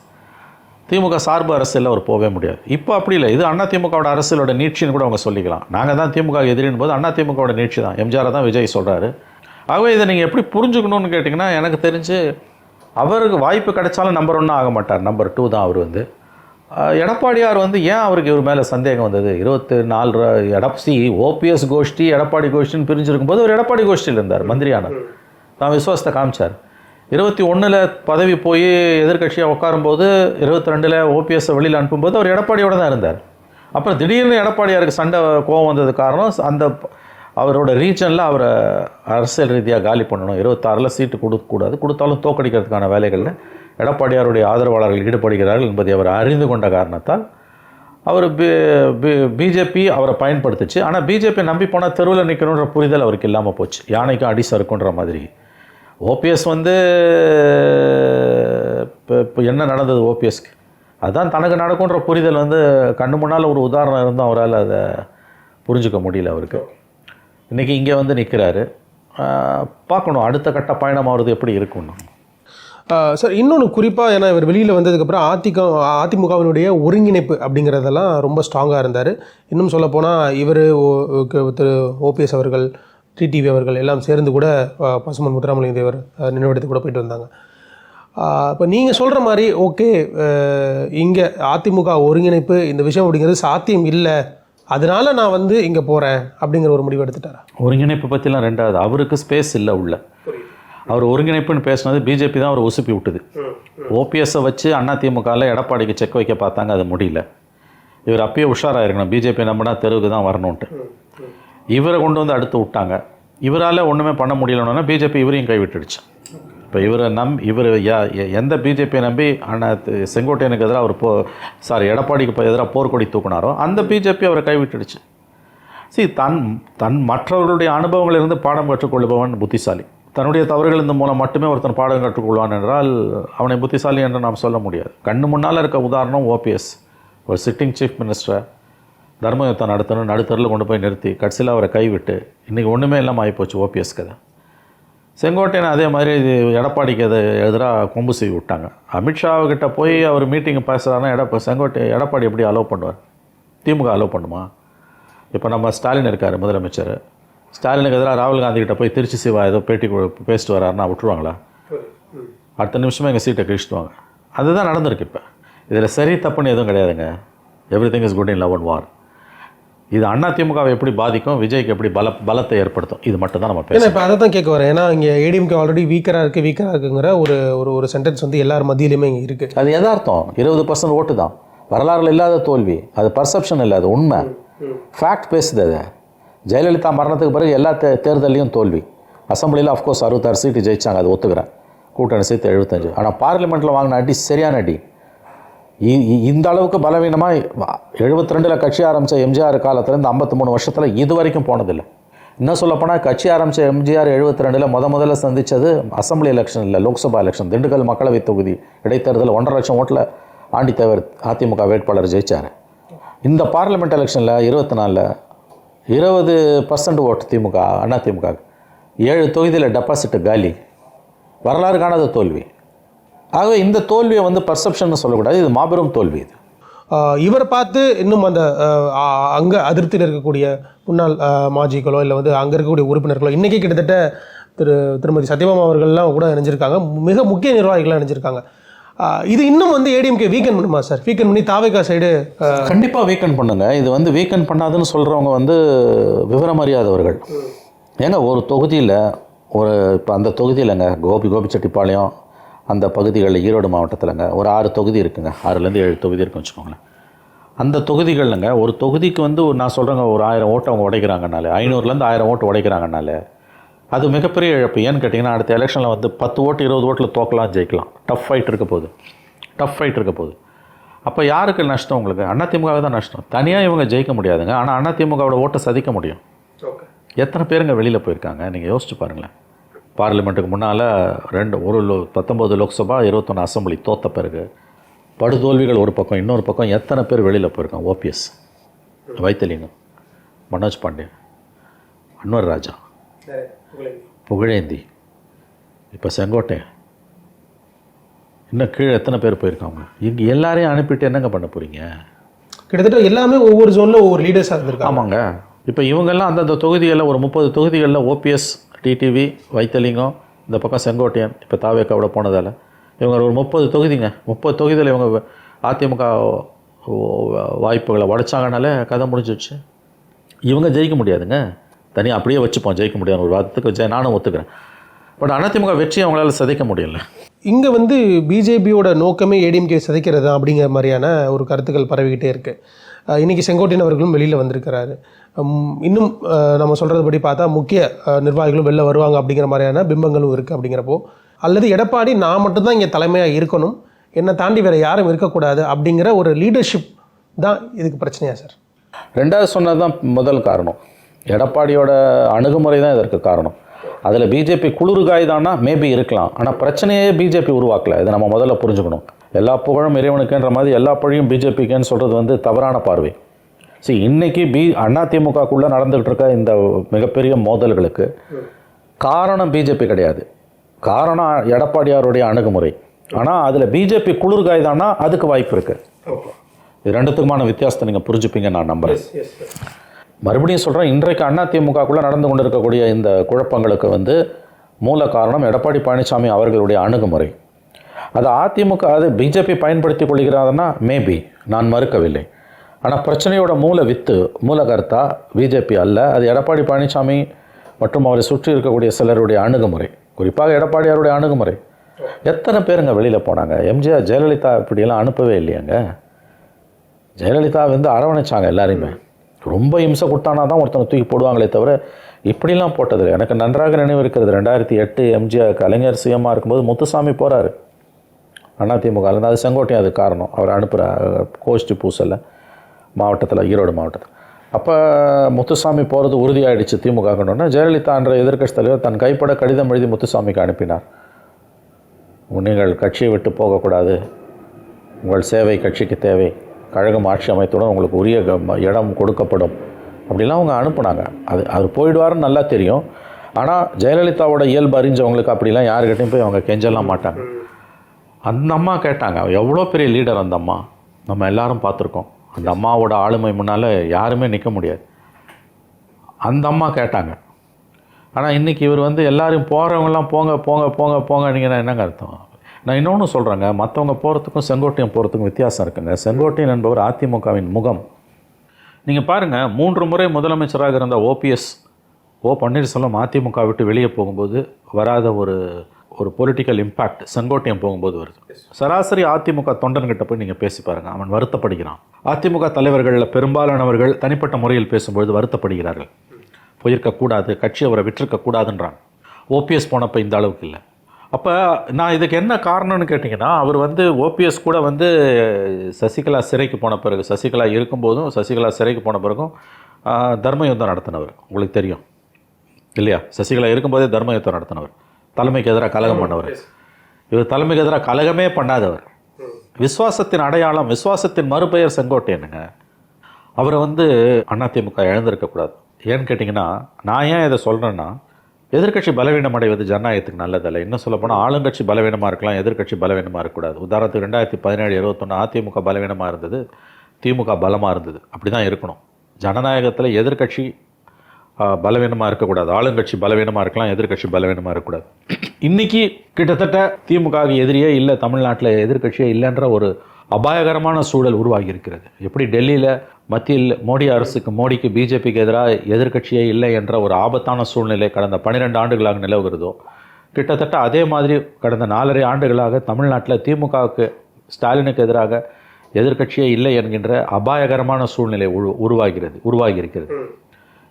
திமுக சார்பு அரசியலில் அவர் போகவே முடியாது. இப்போ அப்படி இல்லை, இது அண்ணா திமுகவோட அரசியலோட நீட்சின்னு கூட அவங்க சொல்லிக்கலாம். நாங்கள் தான் திமுக எதிரின் போது அண்ணா திமுகவோட நீட்சி தான். எம்ஜிஆரை தான் விஜய் சொல்கிறாரு. ஆகவே இதை நீங்கள் எப்படி புரிஞ்சுக்கணும்னு கேட்டிங்கன்னா, எனக்கு தெரிஞ்சு அவருக்கு வாய்ப்பு கிடைச்சாலும் நம்பர் 1 ஆக மாட்டார், நம்பர் 2 தான் அவர் வந்து. எடப்பாடியார் வந்து ஏன் அவருக்கு இவர் மேலே சந்தேகம் வந்தது? 24 ஓபிஎஸ் கோஷ்டி எடப்பாடி கோஷ்டின்னு பிரிஞ்சிருக்கும் போது அவர் எடப்பாடி கோஷ்டியில் இருந்தார், மந்திரியானார், தான் விசுவாசத்தை காமிச்சார். 21 பதவி போய் எதிர்கட்சியாக உட்காரும்போது 22 ஓபிஎஸ்ஸை வெளியில் அனுப்பும்போது அவர் எடப்பாடியோடு தான் இருந்தார். அப்புறம் திடீர்னு எடப்பாடியாருக்கு சண்டை கோவம் வந்தது காரணம் அந்த அவரோட ரீஜனில் அவரை அரசியல் ரீதியாக காலி பண்ணணும், 26 சீட்டு கொடுக்கக்கூடாது, கொடுத்தாலும் தோக்கடிக்கிறதுக்கான வேலைகளில் எடப்பாடியாருடைய ஆதரவாளர்கள் ஈடுபடுகிறார்கள் என்பதை அவர் அறிந்து கொண்ட காரணத்தால் அவர் பிஜேபி அவரை பயன்படுத்துச்சு. ஆனால் பிஜேபி நம்பி போனால் தெருவில் நிற்கணுன்ற புரிதல் அவருக்கு இல்லாமல் போச்சு. யானைக்கும் அடி சறுக்குன்ற மாதிரி. ஓபிஎஸ் வந்து இப்போ என்ன நடந்தது ஓபிஎஸ்க்கு, அதுதான் தனக்கு நடக்குன்ற புரிதல் வந்து கண்ணு முன்னால் ஒரு உதாரணம் இருந்தும் அவரால் அதை புரிஞ்சுக்க முடியல அவருக்கு. இன்றைக்கி இங்கே வந்து நிற்கிறாரு. பார்க்கணும் அடுத்த கட்ட பயணம் அவரது எப்படி இருக்குன்னு. சார், இன்னொன்று குறிப்பாக, ஏன்னா இவர் வெளியில் வந்ததுக்கப்புறம் அதிமுகவினுடைய ஒருங்கிணைப்பு அப்படிங்கிறதெல்லாம் ரொம்ப ஸ்ட்ராங்காக இருந்தார். இன்னும் சொல்லப்போனால் இவர் திரு ஓபிஎஸ் அவர்கள், டிடிவி அவர்கள் எல்லாம் சேர்ந்து கூட பசுமன் முத்துராமலிங்க தேவர் நினைவிடத்துக்கு கூட போயிட்டு வந்தாங்க. இப்போ நீங்கள் சொல்கிற மாதிரி ஓகே, இங்கே அதிமுக ஒருங்கிணைப்பு இந்த விஷயம் அப்படிங்கிறது சாத்தியம் இல்லை, அதனால நான் வந்து இங்கே போகிறேன் அப்படிங்கிற ஒரு முடிவு எடுத்துட்டாரா? ஒருங்கிணைப்பு பற்றிலாம் ரெண்டாவது, அவருக்கு ஸ்பேஸ் இல்லை உள்ள. அவர் ஒருங்கிணைப்புன்னு பேசினது பிஜேபி தான் அவர் உசுப்பி விட்டுது. ஓபிஎஸ்ஸை வச்சு அதிமுகவில் எடப்பாடிக்கு செக் வைக்க பார்த்தாங்க, அது முடியல. இவர் அப்பயே உஷாராக இருக்கணும், பிஜேபி நம்பினா தெருவுக்கு தான் வரணுன்ட்டு. இவரை கொண்டு வந்து அடுத்து விட்டாங்க. இவரால் ஒன்றுமே பண்ண முடியலன்னா பிஜேபி இவரையும் கைவிட்டுடுச்சு. இப்போ இவர் எந்த பிஜேபியை நம்பி செங்கோட்டையனுக்கு எதிராக அவர் எடப்பாடிக்கு எதிராக போர்க்கொடி தூக்குனாரோ அந்த பிஜேபி அவரை கைவிட்டுடுச்சு. தன் மற்றவர்களுடைய அனுபவங்களிலிருந்து பாடம் கற்றுக்கொள்பவன் புத்திசாலி. தன்னுடைய தவறுகளின் மூலம் மட்டுமே ஒருத்தன் பாடம் கற்றுக்கொள்வான் என்றால் அவனை புத்திசாலி என்று நாம் சொல்ல முடியாது. கண்ணு முன்னால் இருக்க உதாரணம் ஓபிஎஸ். ஒரு சிட்டிங் சீஃப் மினிஸ்டரை தர்மயுத்தம் நடத்தணும், நடுத்தரில் கொண்டு போய் நிறுத்தி கடைசியில் அவரை கைவிட்டு இன்றைக்கி ஒன்றுமே இல்லாமல் ஆகிப்போச்சு ஓபிஎஸ்க்கு. அதை செங்கோட்டையன் அதே மாதிரி எடப்பாடிக்கு அதை எதிராக கொம்பு செய்வி விட்டாங்க. அமித்ஷாவுக்கிட்ட போய் அவர் மீட்டிங் பேசுகிறாருன்னா எடப்பாடி எப்படி அலோவ் பண்ணுவார்? திமுக அலோவ் பண்ணுமா? இப்போ நம்ம ஸ்டாலின் இருக்கார் முதலமைச்சர், ஸ்டாலினுக்கு எதிராக ராகுல் காந்தி கிட்ட போய் திருச்சி சிவா ஏதோ பேட்டி பேசிட்டு வராருன்னா விட்டுருவாங்களா? அடுத்த நிமிஷமே எங்கள் சீட்டை கிழிச்சிடுவாங்க. அதுதான் நடந்திருக்கு. இப்போ இதில் சரி தப்புன்னு எதுவும் கிடையாதுங்க. Everything is good in love and war. இது அதிமுகவை எப்படி பாதிக்கும், விஜய்க்கு எப்படி பலத்தை ஏற்படுத்தும், இது மட்டும் தான் நம்ம பேசணும். இப்போ அதை தான் கேட்க வரேன். ஏன்னா இங்கே ஏடிஎம்கே ஆல்ரெடி வீக்கராக இருக்குங்கிற ஒரு சென்டென்ஸ் வந்து எல்லார் மத்தியிலுமே இங்கே இருக்குது. அது எதார்த்தம். 20% ஓட்டு தான். வரலாறுல இல்லாத தோல்வி. அது பர்செப்ஷன் இல்லை, அது உண்மை. ஃபேக்ட் பேசுது. அது ஜெயலலிதா மரணத்துக்கு பிறகு எல்லா தேர்தலையும் தோல்வி. அசம்பிளியில் அஃப்கோர்ஸ் 66 சீட்டு ஜெயிச்சாங்க, அது ஒத்துக்கிறேன். கூட்டணி சீட்டு 75. ஆனால் பார்லிமெண்ட்டில் வாங்கின அடி சரியான அடி. இந்த அளவுக்கு பலவீனமாக 72 கட்சி ஆரம்பித்த எம்ஜிஆர் காலத்துலேருந்து 53 வருஷத்தில் இது வரைக்கும் போனதில்லை. இன்னும் சொல்லப்போனால் கட்சி ஆரம்பித்த எம்ஜிஆர் 72 முதல்ல சந்தித்தது அசம்பிளி எலெக்ஷன் இல்லை, லோக்சபா எலெக்ஷன். திண்டுக்கல் மக்களவை தொகுதி இடைத்தேர்தல் 1.5 லட்சம் ஓட்டில் ஆண்டித்தேவர் அதிமுக வேட்பாளர் ஜெயித்தார். இந்த பார்லிமெண்ட் எலெக்ஷனில் 24 20% ஓட்டு திமுக அதிமுக. 7 தொகுதியில் டெபாசிட் காலி. வரலாறு காணாத தோல்வி. ஆகவே இந்த தோல்வியை வந்து பர்செப்ஷன் சொல்லக்கூடாது, இது மாபெரும் தோல்வி. இது இவரை பார்த்து இன்னும் அந்த அங்கே அதிருப்தியில் இருக்கக்கூடிய முன்னாள் மாஜிக்களோ இல்லை வந்து அங்கே இருக்கக்கூடிய உறுப்பினர்களோ இன்றைக்கி கிட்டத்தட்ட திருமதி சத்யபாமா அவர்கள்லாம் கூட நினைஞ்சிருக்காங்க, மிக முக்கிய நிர்வாகிகள்லாம் நினைஞ்சிருக்காங்க. இது இன்னும் வந்து ஏடிஎம்கே வீக்கெண்ட் பண்ணுமா சார்? வீக்கெண்ட் பண்ணி தாவேகா சைடு கண்டிப்பாக வீக்கெண்ட் பண்ணுங்க. இது வந்து வீக்கெண்ட் பண்ணாதுன்னு சொல்கிறவங்க வந்து விவரம் அறியாதவர்கள். ஏங்க ஒரு தொகுதியில் இப்போ அந்த தொகுதியிலங்க கோபிச்செட்டிப்பாளையம் அந்த பகுதிகளில் ஈரோடு மாவட்டத்தில்ங்க ஒரு 6 தொகுதி இருக்குங்க, 6லேருந்து 7 தொகுதி இருக்குன்னு வச்சுக்கோங்களேன். அந்த தொகுதிகள்லங்க ஒரு தொகுதிக்கு வந்து நான் சொல்கிறேங்க ஒரு 1000 ஓட்டு அவங்க உடைக்கிறாங்கனாலே, 500லேருந்து 1000 ஓட்டு உடைக்கிறாங்கனாலே அது மிகப்பெரிய இழப்பு. ஏன்னு கேட்டிங்கன்னா அடுத்த எலெக்ஷனில் வந்து 10 ஓட்டு 20 ஓட்டில் தோக்கலாம், ஜெயிக்கலாம். டஃப் ஃபைட் இருக்க போகுது. அப்போ யாருக்கு நஷ்டம்? உங்களுக்கு அதிமுக தான் நஷ்டம். தனியாக இவங்க ஜெயிக்க முடியாதுங்க, ஆனால் அதிமுகவோட ஓட்டை சதிக்க முடியும். எத்தனை பேருங்க வெளியில் போயிருக்காங்க நீங்கள் யோசிச்சு பாருங்களேன். பார்லிமெண்ட்டுக்கு முன்னால் 19 லோக்சபா 21 அசம்பிளி தோற்ற பிறகு படுதோல்விகள் ஒரு பக்கம், இன்னொரு பக்கம் எத்தனை பேர் வெளியில் போயிருக்காங்க? ஓபிஎஸ், வைத்திலிங்கம், மனோஜ் பாண்டே, அன்வர் ராஜா, புகழேந்தி, இப்போ செங்கோட்டையன், இன்னும் கீழே எத்தனை பேர் போயிருக்காங்க? இங்கே எல்லாரையும் அனுப்பிட்டு என்னங்க பண்ண போகிறீங்க? கிட்டத்தட்ட எல்லாமே ஒவ்வொரு ஜோனில் ஒவ்வொரு லீடர்ஸாக இருந்திருக்காங்க. ஆமாங்க. இப்போ இவங்கெல்லாம் அந்தந்த தொகுதிகளில் ஒரு 30 தொகுதிகளில் ஓபிஎஸ், டிடிவி, வைத்தலிங்கம், இந்த பக்கம் செங்கோட்டையன், இப்போ தாவேக்காவோட போனதால் இவங்க ஒரு 30 தொகுதிங்க. 30 தொகுதியில் இவங்க அதிமுக வாய்ப்புகளை உடைச்சாங்கனாலே கதை முடிஞ்சிடுச்சு. இவங்க ஜெயிக்க முடியாதுங்க. தனியாக அப்படியே வச்சுப்போம், ஜெயிக்க முடியாது ஒரு வாதத்துக்கு நானும் ஒத்துக்கிறேன். பட் அதிமுக வெற்றியை அவங்களால சிதைக்க முடியல. இங்கே வந்து பிஜேபியோட நோக்கமே ஏடிஎம்கே சிதைக்கிறது தான் அப்படிங்கிற மாதிரியான ஒரு கருத்துக்கள் பரவிக்கிட்டே இருக்குது. இன்றைக்கி செங்கோட்டையன் அவர்களும் வெளியில் வந்திருக்கிறாரு. இன்னும் நம்ம சொல்கிறதுபடி பார்த்தா முக்கிய நிர்வாகிகளும் வெளில வருவாங்க அப்படிங்கிற மாதிரியான பிம்பங்களும் இருக்குது. அப்படிங்கிறப்போ அல்லது எடப்பாடி நான் மட்டும்தான் இங்கே தலைமையாக இருக்கணும், என்னை தாண்டி வேறு யாரும் இருக்கக்கூடாது அப்படிங்கிற ஒரு லீடர்ஷிப் தான் இதுக்கு பிரச்சனையா சார்? ரெண்டாவது சொன்னது தான் முதல் காரணம். எடப்பாடியோட அணுகுமுறை தான் இதற்கு காரணம். அதில் பிஜேபி குளிர்காய் தானா மேபி இருக்கலாம், ஆனால் பிரச்சனையே பிஜேபி உருவாக்கலை. இதை நம்ம முதல்ல புரிஞ்சுக்கணும். எல்லா புகழும் இறைவனுக்குன்ற மாதிரி எல்லா பழியும் பிஜேபிக்குன்னு சொல்கிறது வந்து தவறான பார்வை. சரி, இன்றைக்கி அதிமுகக்குள்ளே நடந்துகிட்டு இருக்க இந்த மிகப்பெரிய மோதல்களுக்கு காரணம் பிஜேபி கிடையாது, காரணம் எடப்பாடியாருடைய அணுகுமுறை. ஆனால் அதில் பிஜேபி குளிர்காய் தானா அதுக்கு வாய்ப்பு இருக்குது. இது ரெண்டுத்துக்குமான வித்தியாசத்தை நீங்கள் புரிஞ்சுப்பீங்க நான் நம்புகிறேன். மறுபடியும் சொல்கிறேன், இன்றைக்கு அதிமுகக்குள்ளே நடந்து கொண்டு இருக்கக்கூடிய இந்த குழப்பங்களுக்கு வந்து மூல காரணம் எடப்பாடி பழனிசாமி அவர்களுடைய அணுகுமுறை. அது அதிமுக அது பிஜேபி பயன்படுத்தி கொள்கிறாதுன்னா மேபி நான் மறுக்கவில்லை. ஆனால் பிரச்சனையோட மூல கருத்தா பிஜேபி அல்ல, அது எடப்பாடி பழனிசாமி மற்றும் அவரை சுற்றி இருக்கக்கூடிய சிலருடைய அணுகுமுறை, குறிப்பாக எடப்பாடியாருடைய அணுகுமுறை. எத்தனை பேருங்க வெளியில் போனாங்க? எம்ஜிஆர் ஜெயலலிதா இப்படியெல்லாம் அனுப்பவே இல்லையாங்க. ஜெயலலிதா வந்து அரவணைச்சாங்க எல்லாரையுமே. ரொம்ப இம்சை கொடுத்தானா தான் ஒருத்தனை தூக்கி போடுவாங்களே தவிர இப்படிலாம் போட்டது எனக்கு நன்றாக நினைவு இருக்கிறது. 2008 எம்ஜிஆர் கலைஞர் சிஎம்மாக இருக்கும்போது முத்துசாமி போகிறாரு அதிமுக. அது செங்கோட்டையன் அது காரணம். அவர் அனுப்புகிற கோஷ்டி பூசலை மாவட்டத்தில், ஈரோடு மாவட்டத்தில். அப்போ முத்துசாமி போகிறது உறுதியாகிடுச்சு திமுகன்னு. ஜெயலலிதா என்ற எதிர்க்கட்சி தலைவர் தன் கைப்பட கடிதம் எழுதி முத்துசாமிக்கு அனுப்பினார். நீங்கள் கட்சியை விட்டு போகக்கூடாது, உங்கள் சேவை கட்சிக்கு தேவை, கழகம் ஆட்சி அமைத்துடன் உங்களுக்கு உரிய இடம் கொடுக்கப்படும் அப்படிலாம் அவங்க அனுப்புனாங்க. அவர் போயிடுவாருன்னு நல்லா தெரியும். ஆனால் ஜெயலலிதாவோட இயல்பு அறிஞ்சவங்களுக்கு அப்படிலாம் யாருக்கிட்டையும் போய் அவங்க கெஞ்சலாம் மாட்டாங்க. அந்த அம்மா கேட்டாங்க, எவ்வளோ பெரிய லீடர் அந்த அம்மா, நம்ம எல்லாரும் பார்த்துருக்கோம். அந்த அம்மாவோட ஆளுமை முன்னால் யாருமே நிற்க முடியாது. அந்த அம்மா கேட்டாங்க. ஆனால் இன்றைக்கி இவர் வந்து எல்லாரும் போகிறவங்கலாம் போங்க போங்க போங்க போங்க நீங்கள் என்னங்க அர்த்தம்? நான் இன்னொன்று சொல்கிறேங்க, மற்றவங்க போகிறதுக்கும் செங்கோட்டையன் போகிறதுக்கும் வித்தியாசம் இருக்குங்க. செங்கோட்டையன் என்பவர் அதிமுகவின் முகம். நீங்கள் பாருங்கள், 3 முறை முதலமைச்சராக இருந்த ஓபிஎஸ், பன்னீர்செல்வம் அதிமுக விட்டு வெளியே போகும்போது வராத ஒரு பொலிட்டிக்கல் இம்பேக்ட் செங்கோட்டையன் போகும்போது வருது. சராசரி அதிமுக தொண்டன்கிட்ட போய் நீங்கள் பேசி பாருங்கள், அவன் வருத்தப்படுகிறான். அதிமுக தலைவர்களில் பெரும்பாலானவர்கள் தனிப்பட்ட முறையில் பேசும்பொழுது வருத்தப்படுகிறார்கள். போயிருக்கக்கூடாது, கட்சி அவரை விட்டுருக்கக்கூடாதுன்றாங்க. ஓபிஎஸ் போனப்போ இந்த அளவுக்கு இல்லை. அப்போ நான் இதுக்கு என்ன காரணம்னு கேட்டிங்கன்னா, அவர் வந்து ஓபிஎஸ் கூட வந்து சசிகலா சிறைக்கு போன பிறகு, சசிகலா இருக்கும்போதும் சசிகலா சிறைக்கு போன பிறகும் தர்ம யுத்தம் நடத்தினவர், உங்களுக்கு தெரியும் இல்லையா? சசிகலா இருக்கும்போதே தர்ம யுத்தம் நடத்தினவர், தலைமைக்கு எதிராக கலகம் பண்ணவர். இவர் தலைமைக்கு எதிராக கலகமே பண்ணாதவர். விசுவாசத்தின் அடையாளம், விசுவாசத்தின் மறுபெயர் செங்கோட்டையனுங்க. அவரை வந்து அதிமுக இழந்திருக்கக்கூடாது. ஏன்னு கேட்டிங்கன்னா, நான் ஏன் இதை சொல்கிறேன்னா, எதிர்க்கட்சி பலவீனம் அடைவது ஜனநாயகத்துக்கு நல்லதில்லை. இன்னும் சொல்லப்போனால் ஆளுங்கட்சி பலவீனமாக இருக்கலாம், எதிர்க்கட்சி பலவீனமாக இருக்கக்கூடாது. உதாரணத்துக்கு 2017, 21 அதிமுக பலவீனமாக இருந்தது, திமுக பலமாக இருந்தது. அப்படி தான் இருக்கணும். ஜனநாயகத்தில் எதிர்க்கட்சி பலவீனமாக இருக்கக்கூடாது, ஆளுங்கட்சி பலவீனமாக இருக்கலாம், எதிர்க்கட்சி பலவீனமாக இருக்கக்கூடாது. இன்றைக்கி கிட்டத்தட்ட திமுக எதிரியே இல்லை, தமிழ்நாட்டில் எதிர்க்கட்சியே இல்லைன்ற ஒரு அபாயகரமான சூழல் உருவாகி இருக்கிறது. எப்படி டெல்லியில் மத்தியில் மோடிக்கு பிஜேபிக்கு எதிராக எதிர்க்கட்சியே இல்லை என்ற ஒரு ஆபத்தான சூழ்நிலை கடந்த 12 ஆண்டுகளாக நிலவுகிறதோ, கிட்டத்தட்ட அதே மாதிரி கடந்த 4.5 ஆண்டுகளாக தமிழ்நாட்டில் திமுகவுக்கு, ஸ்டாலினுக்கு எதிராக எதிர்க்கட்சியே இல்லை என்கின்ற அபாயகரமான சூழ்நிலை உருவாகி இருக்கிறது.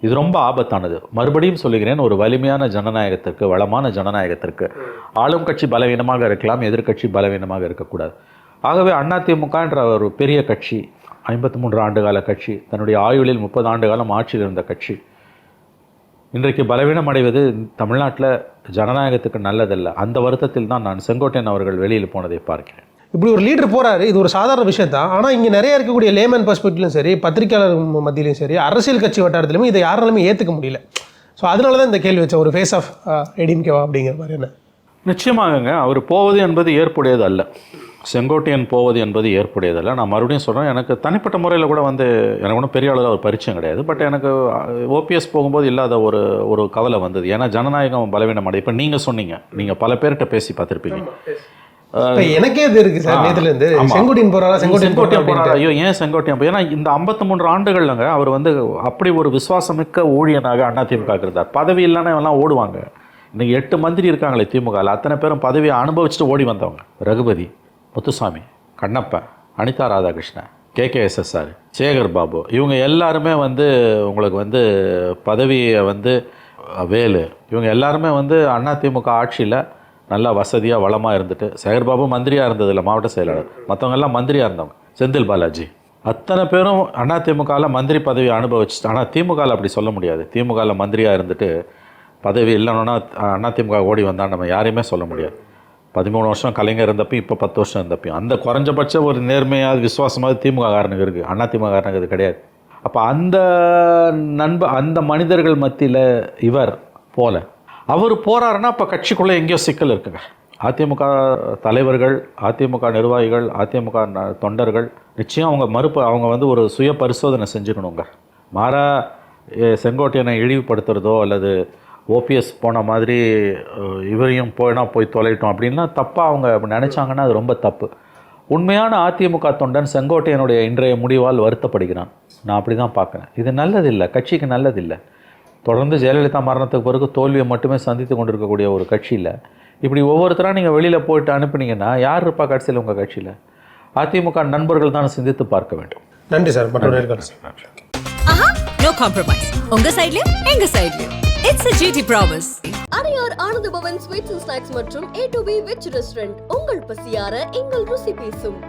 இது ரொம்ப ஆபத்தானது. மறுபடியும் சொல்லுகிறேன், ஒரு வலிமையான ஜனநாயகத்திற்கு, வளமான ஜனநாயகத்திற்கு ஆளும் கட்சி பலவீனமாக இருக்கலாம், எதிர்க்கட்சி பலவீனமாக இருக்கக்கூடாது. ஆகவே அதிமுக என்ற ஒரு பெரிய கட்சி, 53 ஆண்டுகால கட்சி, தன்னுடைய ஆயுளில் 30 ஆண்டு காலம் ஆட்சியில் இருந்த கட்சி, இன்றைக்கு பலவீனம் அடைவது தமிழ்நாட்டில் ஜனநாயகத்துக்கு நல்லதல்ல. அந்த வருத்தத்தில் தான் நான் செங்கோட்டையன் அவர்கள் வெளியில் போனதை பார்க்கிறேன். இப்படி ஒரு லீடர் போகிறாரு, இது ஒரு சாதாரண விஷயம் தான். ஆனால் இங்கே நிறைய இருக்கக்கூடிய லேமன் பர்ஸ்பெக்டிவ்லையும் சரி, பத்திரிகையாளர் மத்தியிலையும் சரி, அரசியல் கட்சி வட்டாரத்திலுமே இதை யாராலுமே ஏற்றுக்க முடியல. ஸோ அதனால தான் இந்த கேள்வி வச்சேன், ஒரு ஃபேஸ் ஆஃப் ஏடிஎம்கேவா அப்படிங்கிற மாதிரி. என்ன நிச்சயமாகங்க அவர் போவது என்பது ஏற்புடையது அல்ல, செங்கோட்டையன் போவது என்பது ஏற்புடையதல்ல. நான் மறுபடியும் சொல்கிறேன், எனக்கு தனிப்பட்ட முறையில் கூட வந்து எனக்கு ஒன்றும் பெரிய அளவில் ஒரு பரிச்சயம் கிடையாது. பட் எனக்கு ஓபிஎஸ் போகும்போது இல்லாத ஒரு கவலை வந்தது. ஏன்னா ஜனநாயகம் பலவீனம் அடை. இப்போ நீங்கள் சொன்னீங்க, நீங்கள் பல பேர்கிட்ட பேசி பார்த்துருப்பீங்க. எனக்கே இது இருக்குது சார், நேற்றுலேருந்து செங்கோட்டையன் போகிறாரா செங்கோட்டையன் போகிறாரா, ஐயோ ஏன் செங்கோட்டையன். ஏன்னா இந்த 53 ஆண்டுகள்லங்க அவர் வந்து அப்படி ஒரு விசுவாசமிக்க ஊழியனாக அதிமுக இருந்தார். பதவி இல்லைன்னா எல்லாம் ஓடுவாங்க. இன்றைக்கி 8 மந்திரி இருக்காங்களே திமுகவில், அத்தனை பேரும் பதவியை அனுபவிச்சுட்டு ஓடி வந்தவங்க. ரகுபதி, முத்துசாமி, கண்ணப்பன், அனிதா ராதாகிருஷ்ணன், KKSSR, சேகர் பாபு, இவங்க எல்லாருமே வந்து உங்களுக்கு வந்து பதவியை வந்து வேலு, இவங்க எல்லாருமே வந்து அதிமுக ஆட்சியில் நல்லா வசதியாக வளமாக இருந்துட்டு, சேகர் பாபு மந்திரியாக இருந்ததில்ல, மாவட்ட செயலாளர், மற்றவங்க எல்லாம் மந்திரியாக இருந்தவங்க. செந்தில் பாலாஜி, அத்தனை பேரும் அதிமுகவில் மந்திரி பதவி அனுபவிச்சுட்டு. ஆனால் திமுகவில் அப்படி சொல்ல முடியாது. திமுகவில் மந்திரியாக இருந்துட்டு பதவி இல்லைன்னா அதிமுக ஓடி வந்தால் நம்ம யாரையுமே சொல்ல முடியாது. 13 வருஷம் கலைஞர் இருந்தப்பையும் இப்போ 10 வருஷம் இருந்தப்பையும் அந்த குறைஞ்சபட்ச ஒரு நேர்மையாக விசுவாசமாக திமுக காரனுக்கு இருக்குது, அதிமுக காரனுக்கு அது கிடையாது. அப்போ அந்த மனிதர்கள் மத்தியில் இவர் போல அவர் போகிறாருன்னா அப்போ கட்சிக்குள்ளே எங்கேயோ சிக்கல் இருக்குங்க. அதிமுக தலைவர்கள், அதிமுக நிர்வாகிகள், அதிமுக தொண்டர்கள் நிச்சயம் அவங்க வந்து ஒரு சுய பரிசோதனை செஞ்சுக்கணுங்க. மாறா செங்கோட்டையனை இழிவுபடுத்துறதோ அல்லது ஓபிஎஸ் போன மாதிரி இவரையும் போய் தொலைட்டோம் அப்படின்னா தப்பாக அவங்க நினச்சாங்கன்னா அது ரொம்ப தப்பு. உண்மையான அதிமுக தொண்டன் செங்கோட்டையனுடைய இன்றைய முடிவால் வருத்தப்படுகிறான். நான் அப்படி தான் பார்க்குறேன். இது நல்லதில்லை, கட்சிக்கு நல்லதில்லை. தொடர்ந்து ஜெயலலிதா மரணத்துக்கு பிறகு தோல்வியை மட்டுமே சந்தித்து கொண்டிருக்கக்கூடிய ஒரு கட்சியில் இப்படி ஒவ்வொருத்தராக நீங்கள் வெளியில் போயிட்டு அனுப்புனீங்கன்னா யார் இருப்பா கட்சியில்? உங்கள் கட்சியில் அதிமுக நண்பர்கள் தான் சிந்தித்து பார்க்க வேண்டும். நன்றி சார். No compromise. உங்க சைடுலயும் எங்க சைடுலயும். It's a GT promise. Adyar Ananda Bhavan sweets and snacks மற்றும் A2B வெஜ் ரெஸ்டாரண்ட் உங்கள் பசியார எங்கள் ருசி பேசும்.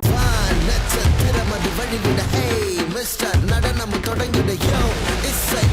நட்சத்திரம் அது வழிவிட, மிஸ்டர் நடனம் தொடங்கிட, யோ இசை